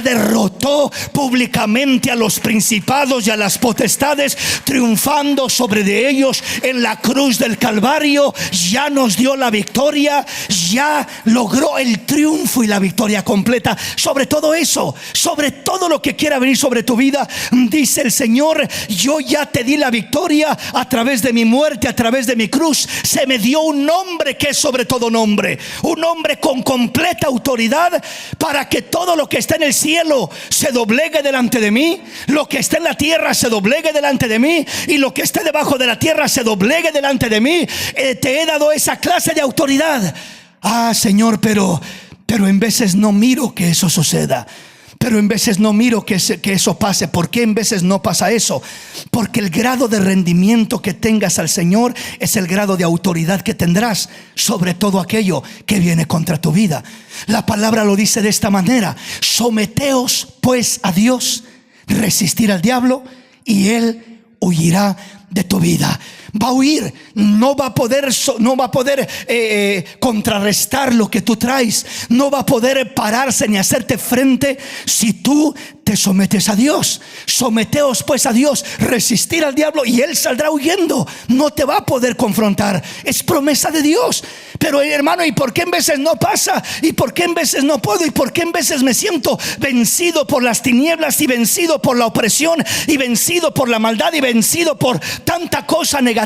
derrotó públicamente a los principados y a las potestades, triunfando sobre de ellos en la cruz del Calvario. Ya nos dio la victoria, ya logró el triunfo y la victoria completa sobre todo eso, sobre todo lo que quiera venir sobre tu vida. Dice el Señor: yo ya te di la victoria a través de mi muerte, a través de mi cruz. Se me dio un nombre que es sobre todo nombre, un nombre con completa autoridad, para que todo lo que está en el cielo se doblegue delante de mí, lo que está en la tierra se doblegue delante de mí, y lo que esté debajo de la tierra se doblegue delante de mí. Te he dado esa clase de autoridad. Señor, pero en veces no miro que eso suceda. Pero en veces no miro que eso pase. ¿Por qué en veces no pasa eso? Porque el grado de rendimiento que tengas al Señor es el grado de autoridad que tendrás sobre todo aquello que viene contra tu vida. La palabra lo dice de esta manera: someteos pues a Dios, resistir al diablo y él huirá de tu vida. Va a huir, no va a poder contrarrestar lo que tú traes, no va a poder pararse ni hacerte frente si tú te sometes a Dios. Someteos pues a Dios, resistir al diablo y él saldrá huyendo. No te va a poder confrontar, es promesa de Dios. Pero hermano, ¿y por qué en veces no pasa? ¿Y por qué en veces no puedo? ¿Y por qué en veces me siento vencido por las tinieblas, y vencido por la opresión, y vencido por la maldad, y vencido por tanta cosa negativa?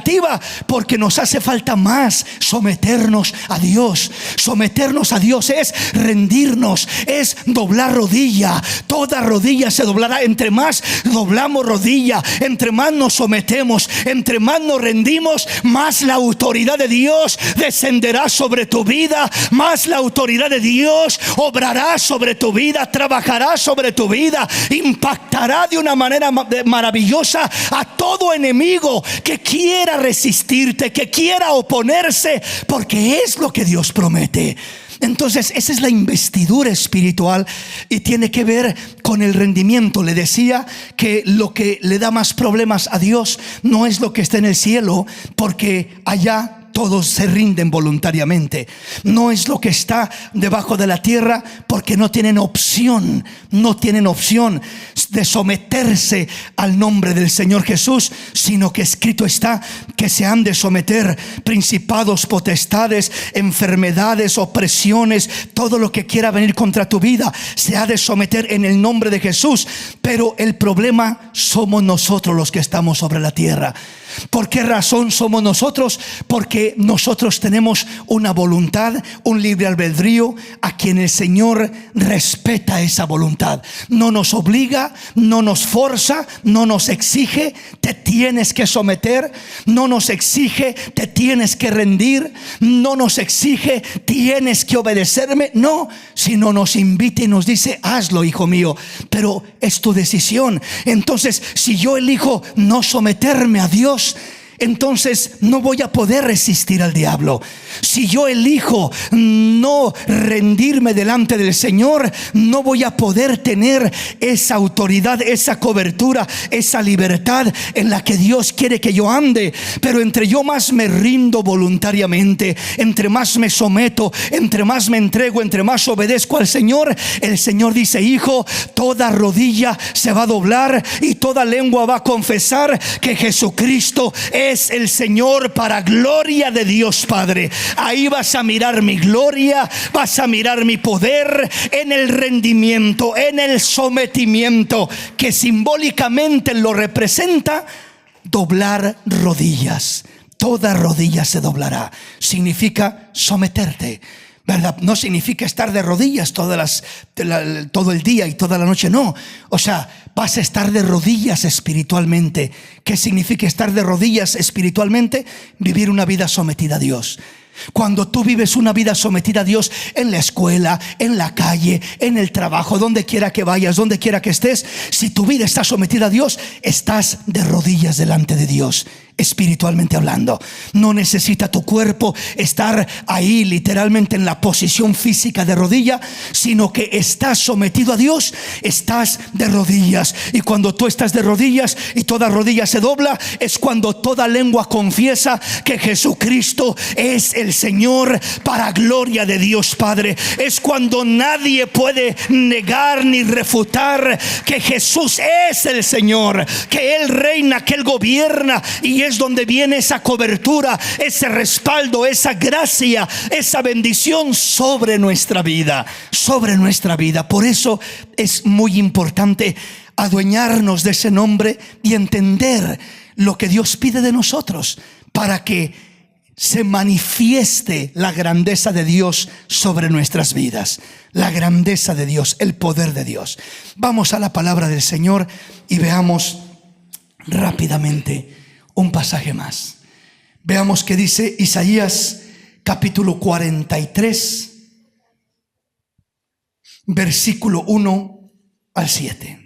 Porque nos hace falta más someternos a Dios. Someternos a Dios es rendirnos, es doblar rodilla. Toda rodilla se doblará. Entre más doblamos rodilla, entre más nos sometemos, entre más nos rendimos, más la autoridad de Dios descenderá sobre tu vida, más la autoridad de Dios obrará sobre tu vida, trabajará sobre tu vida, impactará de una manera maravillosa a todo enemigo que quiera resistirte, que quiera oponerse, porque es lo que Dios promete. Entonces esa es la investidura espiritual y tiene que ver con el rendimiento. Le decía que lo que le da más problemas a Dios no es lo que está en el cielo, porque allá todos se rinden voluntariamente. No es lo que está debajo de la tierra, porque no tienen opción de someterse al nombre del Señor Jesús, sino que escrito está que se han de someter principados, potestades, enfermedades, opresiones, todo lo que quiera venir contra tu vida se ha de someter en el nombre de Jesús. Pero el problema somos nosotros los que estamos sobre la tierra. ¿Por qué razón somos nosotros? Porque nosotros tenemos una voluntad, un libre albedrío, a quien el Señor respeta esa voluntad. No nos obliga, no nos forza, no nos exige, te tienes que someter, no nos exige, te tienes que rendir, no nos exige, tienes que obedecerme. No, sino nos invita y nos dice: hazlo, hijo mío, pero es tu decisión. Entonces, si yo elijo no someterme a Dios, entonces no voy a poder resistir al diablo. Si yo elijo no rendirme delante del Señor, no voy a poder tener esa autoridad, esa cobertura, esa libertad en la que Dios quiere que yo ande. Pero entre yo más me rindo voluntariamente, entre más me someto, entre más me entrego, entre más obedezco al Señor, el Señor dice: hijo, toda rodilla se va a doblar y toda lengua va a confesar que Jesucristo es el Señor, para gloria de Dios Padre. Ahí vas a mirar mi gloria, vas a mirar mi poder en el rendimiento, en el sometimiento, que simbólicamente lo representa doblar rodillas. Toda rodilla se doblará. Significa someterte, ¿verdad? No significa estar de rodillas todo el día y toda la noche, no. O sea, vas a estar de rodillas espiritualmente. ¿Qué significa estar de rodillas espiritualmente? Vivir una vida sometida a Dios. Cuando tú vives una vida sometida a Dios, en la escuela, en la calle, en el trabajo, donde quiera que vayas, donde quiera que estés, si tu vida está sometida a Dios, estás de rodillas delante de Dios, espiritualmente hablando. No necesita tu cuerpo estar ahí literalmente en la posición física de rodilla, sino que estás sometido a Dios, estás de rodillas. Y cuando tú estás de rodillas y toda rodilla se dobla, es cuando toda lengua confiesa que Jesucristo es el Señor, para gloria de Dios Padre. Es cuando nadie puede negar ni refutar que Jesús es el Señor, que Él reina, que Él gobierna. Y es donde viene esa cobertura, ese respaldo, esa gracia, esa bendición sobre nuestra vida, sobre nuestra vida. Por eso es muy importante adueñarnos de ese nombre y entender lo que Dios pide de nosotros, para que se manifieste la grandeza de Dios sobre nuestras vidas. La grandeza de Dios, el poder de Dios. Vamos a la palabra del Señor y veamos rápidamente un pasaje más. Veamos qué dice Isaías capítulo 43, versículo 1 al 7.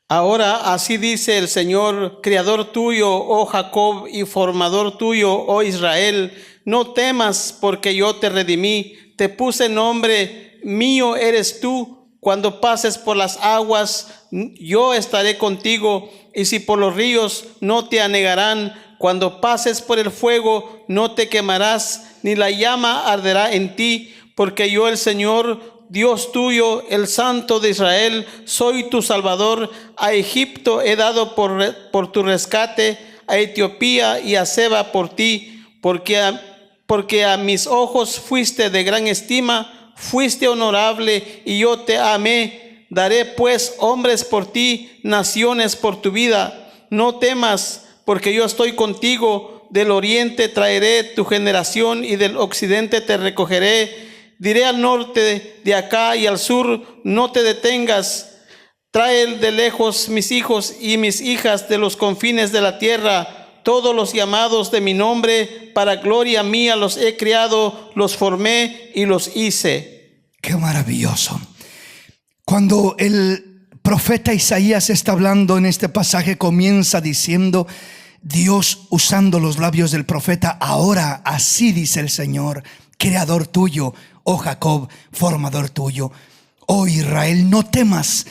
Ahora así dice el Señor, creador tuyo, oh Jacob, y formador tuyo, oh Israel: no temas, porque yo te redimí, te puse nombre, mío eres tú. Cuando pases por las aguas, yo estaré contigo, y si por los ríos, no te anegarán. Cuando pases por el fuego, no te quemarás, ni la llama arderá en ti, porque yo, el Señor Dios tuyo, el Santo de Israel, soy tu Salvador. A Egipto he dado por tu rescate, a Etiopía y a Seba por ti, porque a mis ojos fuiste de gran estima, fuiste honorable y yo te amé. Daré pues hombres por ti, naciones por tu vida. No temas, porque yo estoy contigo. Del oriente traeré tu generación y del occidente te recogeré. Diré al norte, de acá, y al sur, no te detengas. Trae de lejos mis hijos y mis hijas de los confines de la tierra. Todos los llamados de mi nombre, para gloria mía los he criado, los formé y los hice. Qué maravilloso. Cuando el profeta Isaías está hablando en este pasaje, comienza diciendo, Dios usando los labios del profeta: ahora así dice el Señor, creador tuyo, oh Jacob, formador tuyo, oh Israel, no temas.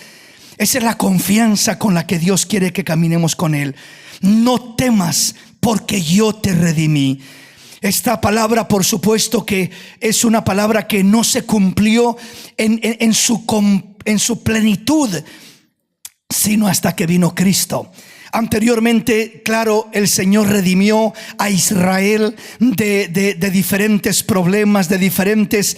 Esa es la confianza con la que Dios quiere que caminemos con Él. No temas, porque yo te redimí. Esta palabra, por supuesto, que es una palabra que no se cumplió en su plenitud, sino hasta que vino Cristo. Anteriormente, claro, el Señor redimió a Israel de diferentes problemas, de diferentes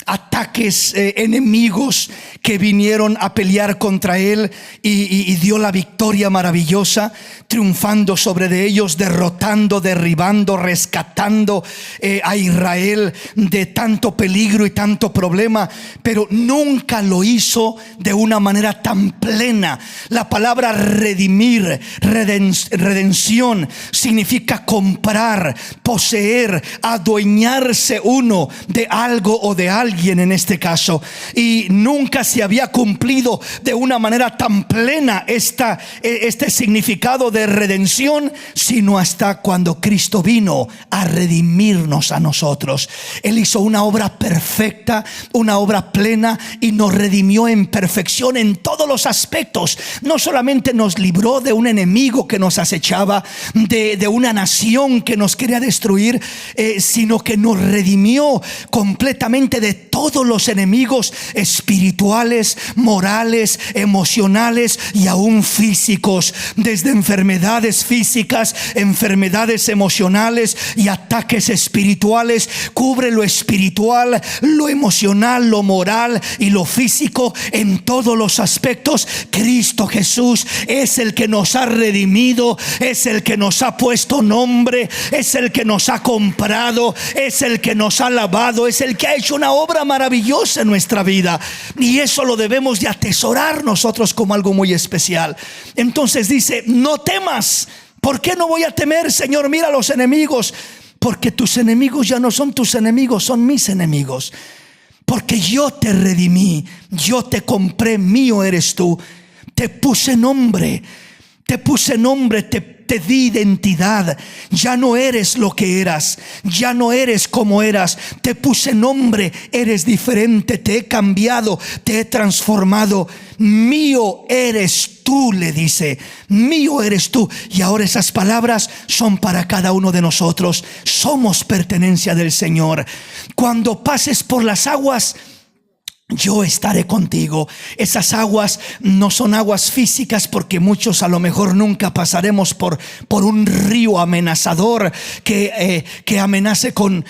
ataques, enemigos que vinieron a pelear contra él y dio la victoria maravillosa, triunfando sobre de ellos, derrotando, derribando, rescatando a Israel de tanto peligro y tanto problema, pero nunca lo hizo de una manera tan plena. La palabra redimir, redención, significa comprar, poseer, adueñarse uno de algo o de alguien en este caso, y nunca se había cumplido de una manera tan plena este significado de redención, sino hasta cuando Cristo vino a redimirnos a nosotros. Él hizo una obra perfecta, una obra plena, y nos redimió en perfección en todos los aspectos. No solamente nos libró de un enemigo que nos acechaba, de una nación que nos quería destruir, sino que nos redimió completamente de todos los enemigos espirituales, morales, emocionales y aún físicos, desde enfermedades físicas, enfermedades emocionales y ataques espirituales. Cubre lo espiritual, lo emocional, lo moral y lo físico en todos los aspectos. Cristo Jesús es el que nos ha redimido, es el que nos ha puesto nombre, es el que nos ha comprado, es el que nos ha lavado, es el que ha hecho una obra maravillosa en nuestra vida, y eso lo debemos de atesorar nosotros como algo muy especial. Entonces dice: no temas. ¿Por qué no voy a temer, Señor? Mira los enemigos. Porque tus enemigos ya no son tus enemigos, son mis enemigos. Porque yo te redimí, yo te compré, mío eres tú. Te puse nombre, te di identidad. Ya no eres lo que eras, ya no eres como eras. Te puse nombre, eres diferente, te he cambiado, te he transformado. Mío eres tú, le dice, mío eres tú. Y ahora esas palabras son para cada uno de nosotros. Somos pertenencia del Señor. Cuando pases por las aguas, yo estaré contigo. Esas aguas no son aguas físicas, porque muchos a lo mejor nunca pasaremos por un río amenazador que amenace con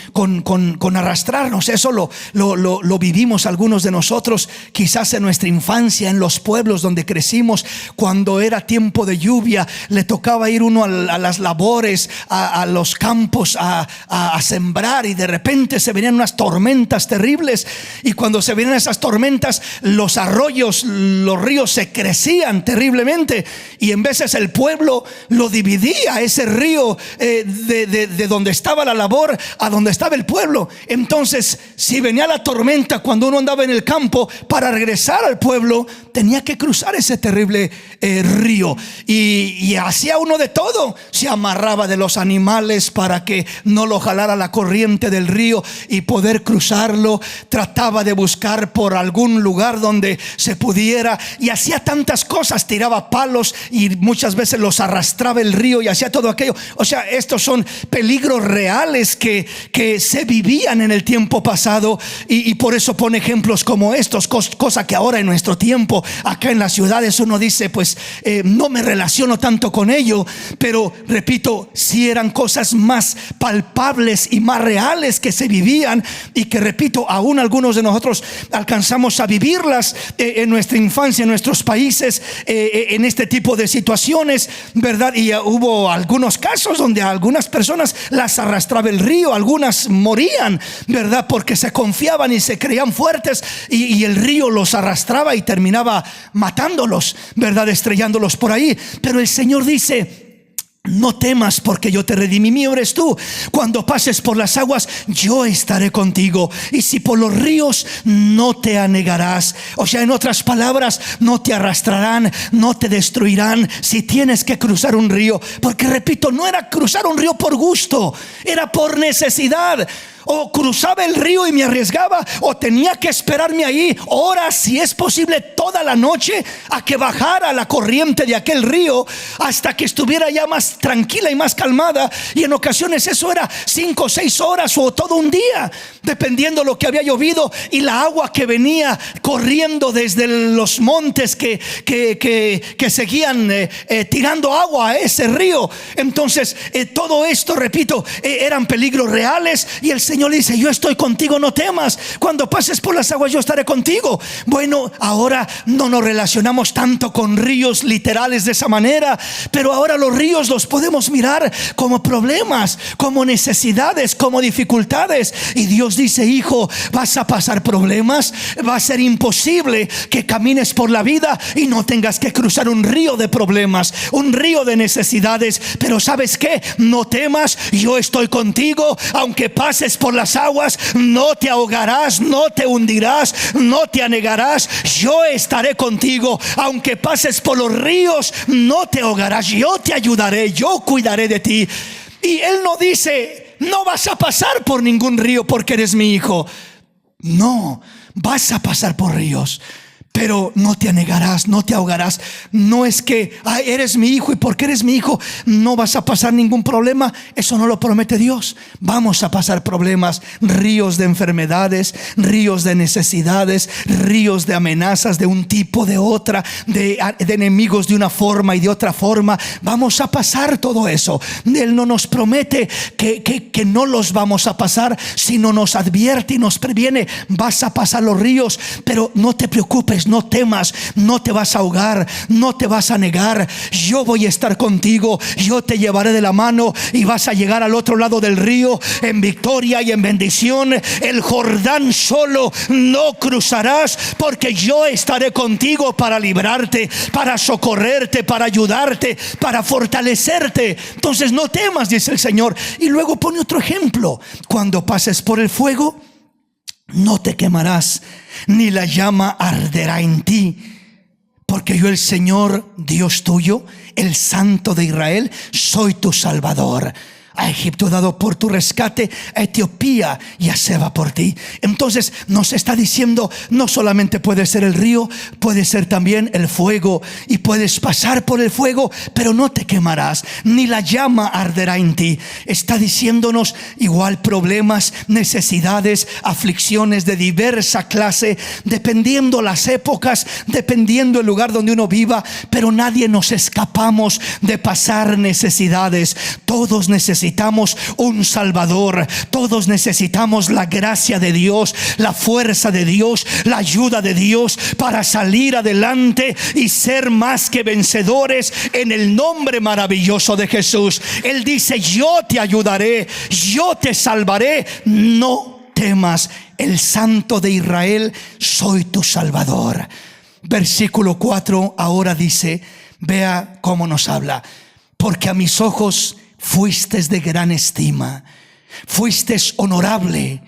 arrastrarnos. Eso lo vivimos algunos de nosotros, quizás en nuestra infancia, en los pueblos donde crecimos. Cuando era tiempo de lluvia, le tocaba ir uno a las labores, a los campos a sembrar, y de repente se venían unas tormentas terribles, y cuando se venían esas tormentas, los arroyos, los ríos se crecían terriblemente, y en veces el pueblo lo dividía, ese río de donde estaba la labor a donde estaba el pueblo. Entonces, si venía la tormenta cuando uno andaba en el campo, para regresar al pueblo tenía que cruzar ese terrible río, y hacía uno de todo. Se amarraba de los animales para que no lo jalara la corriente del río y poder cruzarlo. Trataba de buscar por algún lugar donde se pudiera, y hacía tantas cosas. Tiraba palos y muchas veces los arrastraba el río, y hacía todo aquello. O sea, estos son peligros reales que se vivían en el tiempo pasado, y por eso pone ejemplos como estos, cosa que ahora en nuestro tiempo acá en las ciudades uno dice, pues no me relaciono tanto con ello. Pero repito, si eran cosas más palpables y más reales que se vivían, y que, repito, aún algunos de nosotros alcanzamos a vivirlas en nuestra infancia, en nuestros países, en este tipo de situaciones, ¿verdad? Y hubo algunos casos donde a algunas personas las arrastraba el río, algunas morían, ¿verdad? Porque se confiaban y se creían fuertes, y el río los arrastraba y terminaba matándolos, ¿verdad? Estrellándolos por ahí. Pero el Señor dice: no temas, porque yo te redimí, mío eres tú. Cuando pases por las aguas, yo estaré contigo, y si por los ríos, no te anegarás. O sea, en otras palabras, no te arrastrarán, no te destruirán si tienes que cruzar un río. Porque, repito, no era cruzar un río por gusto, era por necesidad. O cruzaba el río y me arriesgaba, o tenía que esperarme ahí horas, si es posible toda la noche, a que bajara la corriente de aquel río, hasta que estuviera ya más tranquila y más calmada. Y en ocasiones eso era 5 o 6 horas o todo un día, dependiendo lo que había llovido, y la agua que venía corriendo desde los montes que seguían tirando agua a ese río. Entonces todo esto, repito, eran peligros reales, y el Señor Señor le dice: yo estoy contigo, no temas. Cuando pases por las aguas, yo estaré contigo. Bueno, ahora no nos relacionamos tanto con ríos literales de esa manera, pero ahora los ríos los podemos mirar como problemas, como necesidades, como dificultades. Y Dios dice: hijo, vas a pasar problemas, va a ser imposible que camines por la vida y no tengas que cruzar un río de problemas, un río de necesidades. Pero ¿sabes qué? No temas, yo estoy contigo. Aunque pases por las aguas, no te ahogarás, no te hundirás, no te anegarás. Yo estaré contigo. Aunque pases por los ríos, no te ahogarás. Yo te ayudaré, yo cuidaré de ti. Y Él no dice: no vas a pasar por ningún río porque eres mi hijo. No, vas a pasar por ríos, pero no te anegarás, no te ahogarás. No es que eres mi hijo y porque eres mi hijo no vas a pasar ningún problema. Eso no lo promete Dios. Vamos a pasar problemas, ríos de enfermedades, ríos de necesidades, ríos de amenazas de un tipo, de otra, de enemigos de una forma y de otra forma. Vamos a pasar todo eso. Él no nos promete que no los vamos a pasar, sino nos advierte y nos previene: vas a pasar los ríos, pero no te preocupes, no temas, no te vas a ahogar, no te vas a negar. Yo voy a estar contigo, yo te llevaré de la mano y vas a llegar al otro lado del río en victoria y en bendición. El Jordán solo no cruzarás, porque yo estaré contigo para librarte, para socorrerte, para ayudarte, para fortalecerte. Entonces no temas, dice el Señor. Y luego pone otro ejemplo: cuando pases por el fuego, no te quemarás, ni la llama arderá en ti, porque yo, el Señor Dios tuyo, el Santo de Israel, soy tu Salvador. A Egipto he dado por tu rescate, a Etiopía y a Seba por ti. Entonces nos está diciendo: no solamente puede ser el río, puede ser también el fuego, y puedes pasar por el fuego, pero no te quemarás, ni la llama arderá en ti. Está diciéndonos igual problemas, necesidades, aflicciones de diversa clase, dependiendo las épocas, dependiendo el lugar donde uno viva, pero nadie nos escapamos de pasar necesidades. Todos necesitamos un Salvador, todos necesitamos la gracia de Dios, la fuerza de Dios, la ayuda de Dios para salir adelante y ser más que vencedores en el nombre maravilloso de Jesús. Él dice: yo te ayudaré, yo te salvaré, no temas, el Santo de Israel, soy tu Salvador. Versículo 4 ahora dice, vea cómo nos habla: porque a mis ojos fuistes de gran estima, fuistes honorable,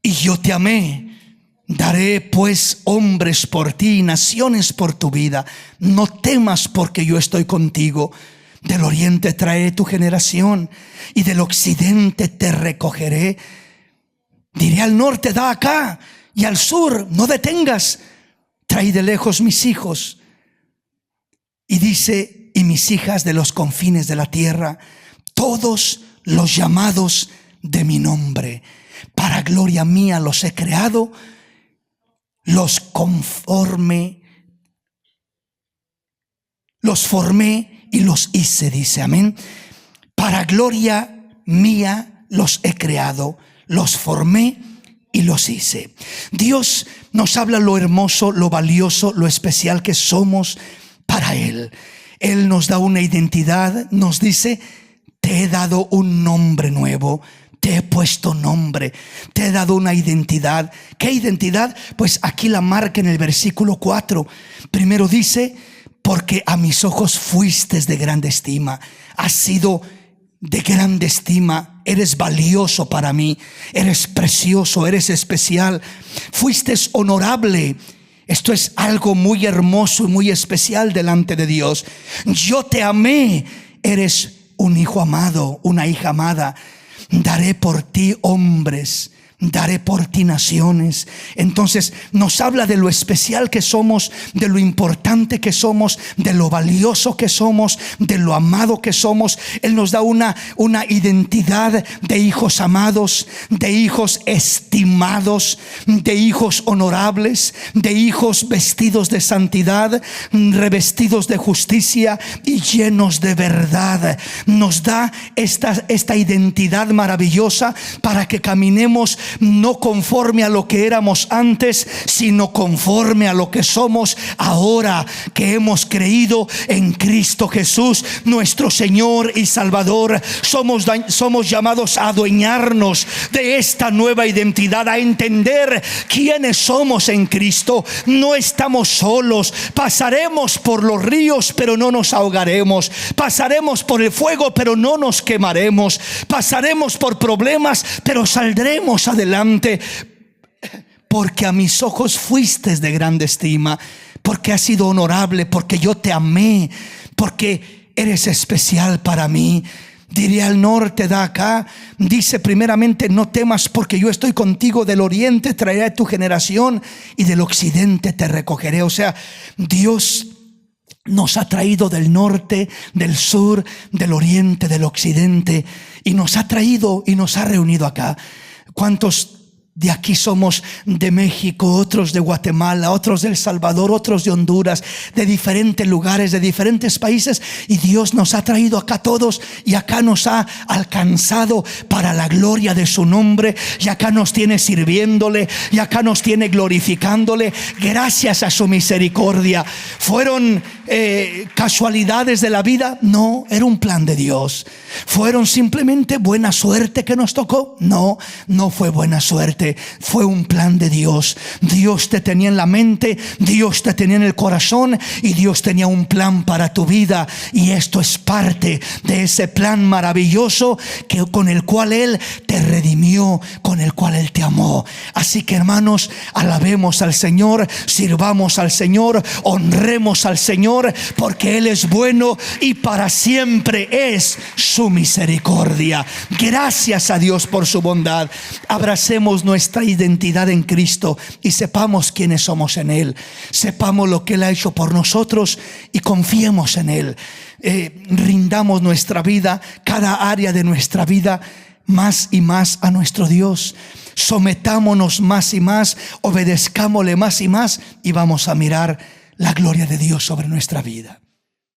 y yo te amé. Daré pues hombres por ti, naciones por tu vida. No temas, porque yo estoy contigo. Del oriente traeré tu generación, y del occidente te recogeré. Diré al norte: da acá, y al sur: no detengas. Traí de lejos mis hijos. Y dice: y mis hijas de los confines de la tierra, todos los llamados de mi nombre, para gloria mía los he creado, los formé y los hice, dice, amén. Para gloria mía los he creado, los formé y los hice. Dios nos habla lo hermoso, lo valioso, lo especial que somos para Él. Él nos da una identidad, nos dice: te he dado un nombre nuevo, te he puesto nombre, te he dado una identidad. ¿Qué identidad? Pues aquí la marca en el versículo 4. Primero dice: porque a mis ojos fuistes de grande estima. Has sido de grande estima, eres valioso para mí, eres precioso, eres especial. Fuistes honorable. Esto es algo muy hermoso y muy especial delante de Dios. Yo te amé, eres un hijo amado, una hija amada. Daré por ti hombres, daré por ti naciones. Entonces nos habla de lo especial que somos, de lo importante que somos, de lo valioso que somos, de lo amado que somos. Él nos da una identidad de hijos amados, de hijos estimados, de hijos honorables, de hijos vestidos de santidad, revestidos de justicia y llenos de verdad. Nos da esta identidad maravillosa para que caminemos no conforme a lo que éramos antes, sino conforme a lo que somos ahora, que hemos creído en Cristo Jesús, nuestro Señor y Salvador. Somos llamados a adueñarnos de esta nueva identidad, a entender quiénes somos en Cristo. No estamos solos. Pasaremos por los ríos, pero no nos ahogaremos. Pasaremos por el fuego, pero no nos quemaremos. Pasaremos por problemas, pero saldremos adelante, porque a mis ojos fuiste de grande estima, porque has sido honorable, porque yo te amé, porque eres especial para mí. Diré al norte, da acá. Dice primeramente: no temas, porque yo estoy contigo. Del oriente traeré tu generación, y del occidente te recogeré. O sea, Dios nos ha traído del norte, del sur, del oriente, del occidente, y nos ha traído y nos ha reunido acá. ¿Cuántos de aquí somos de México, otros de Guatemala, otros de El Salvador, otros de Honduras, de diferentes lugares, de diferentes países? Y Dios nos ha traído acá todos, y acá nos ha alcanzado para la gloria de su nombre, y acá nos tiene sirviéndole, y acá nos tiene glorificándole, gracias a su misericordia. ¿Fueron casualidades de la vida? No, era un plan de Dios. ¿Fueron simplemente buena suerte que nos tocó? No, no fue buena suerte, fue un plan de Dios. Dios te tenía en la mente, Dios te tenía en el corazón, y Dios tenía un plan para tu vida, y esto es parte de ese plan maravilloso con el cual Él te redimió, con el cual Él te amó. Así que, hermanos, alabemos al Señor, sirvamos al Señor, honremos al Señor, porque Él es bueno y para siempre es su misericordia. Gracias a Dios por su bondad. Abracemos nuestra identidad en Cristo y sepamos quiénes somos en Él. Sepamos lo que Él ha hecho por nosotros y confiemos en Él. Rindamos nuestra vida, cada área de nuestra vida, más y más a nuestro Dios. Sometámonos más y más, obedezcámosle más y más, y vamos a mirar la gloria de Dios sobre nuestra vida.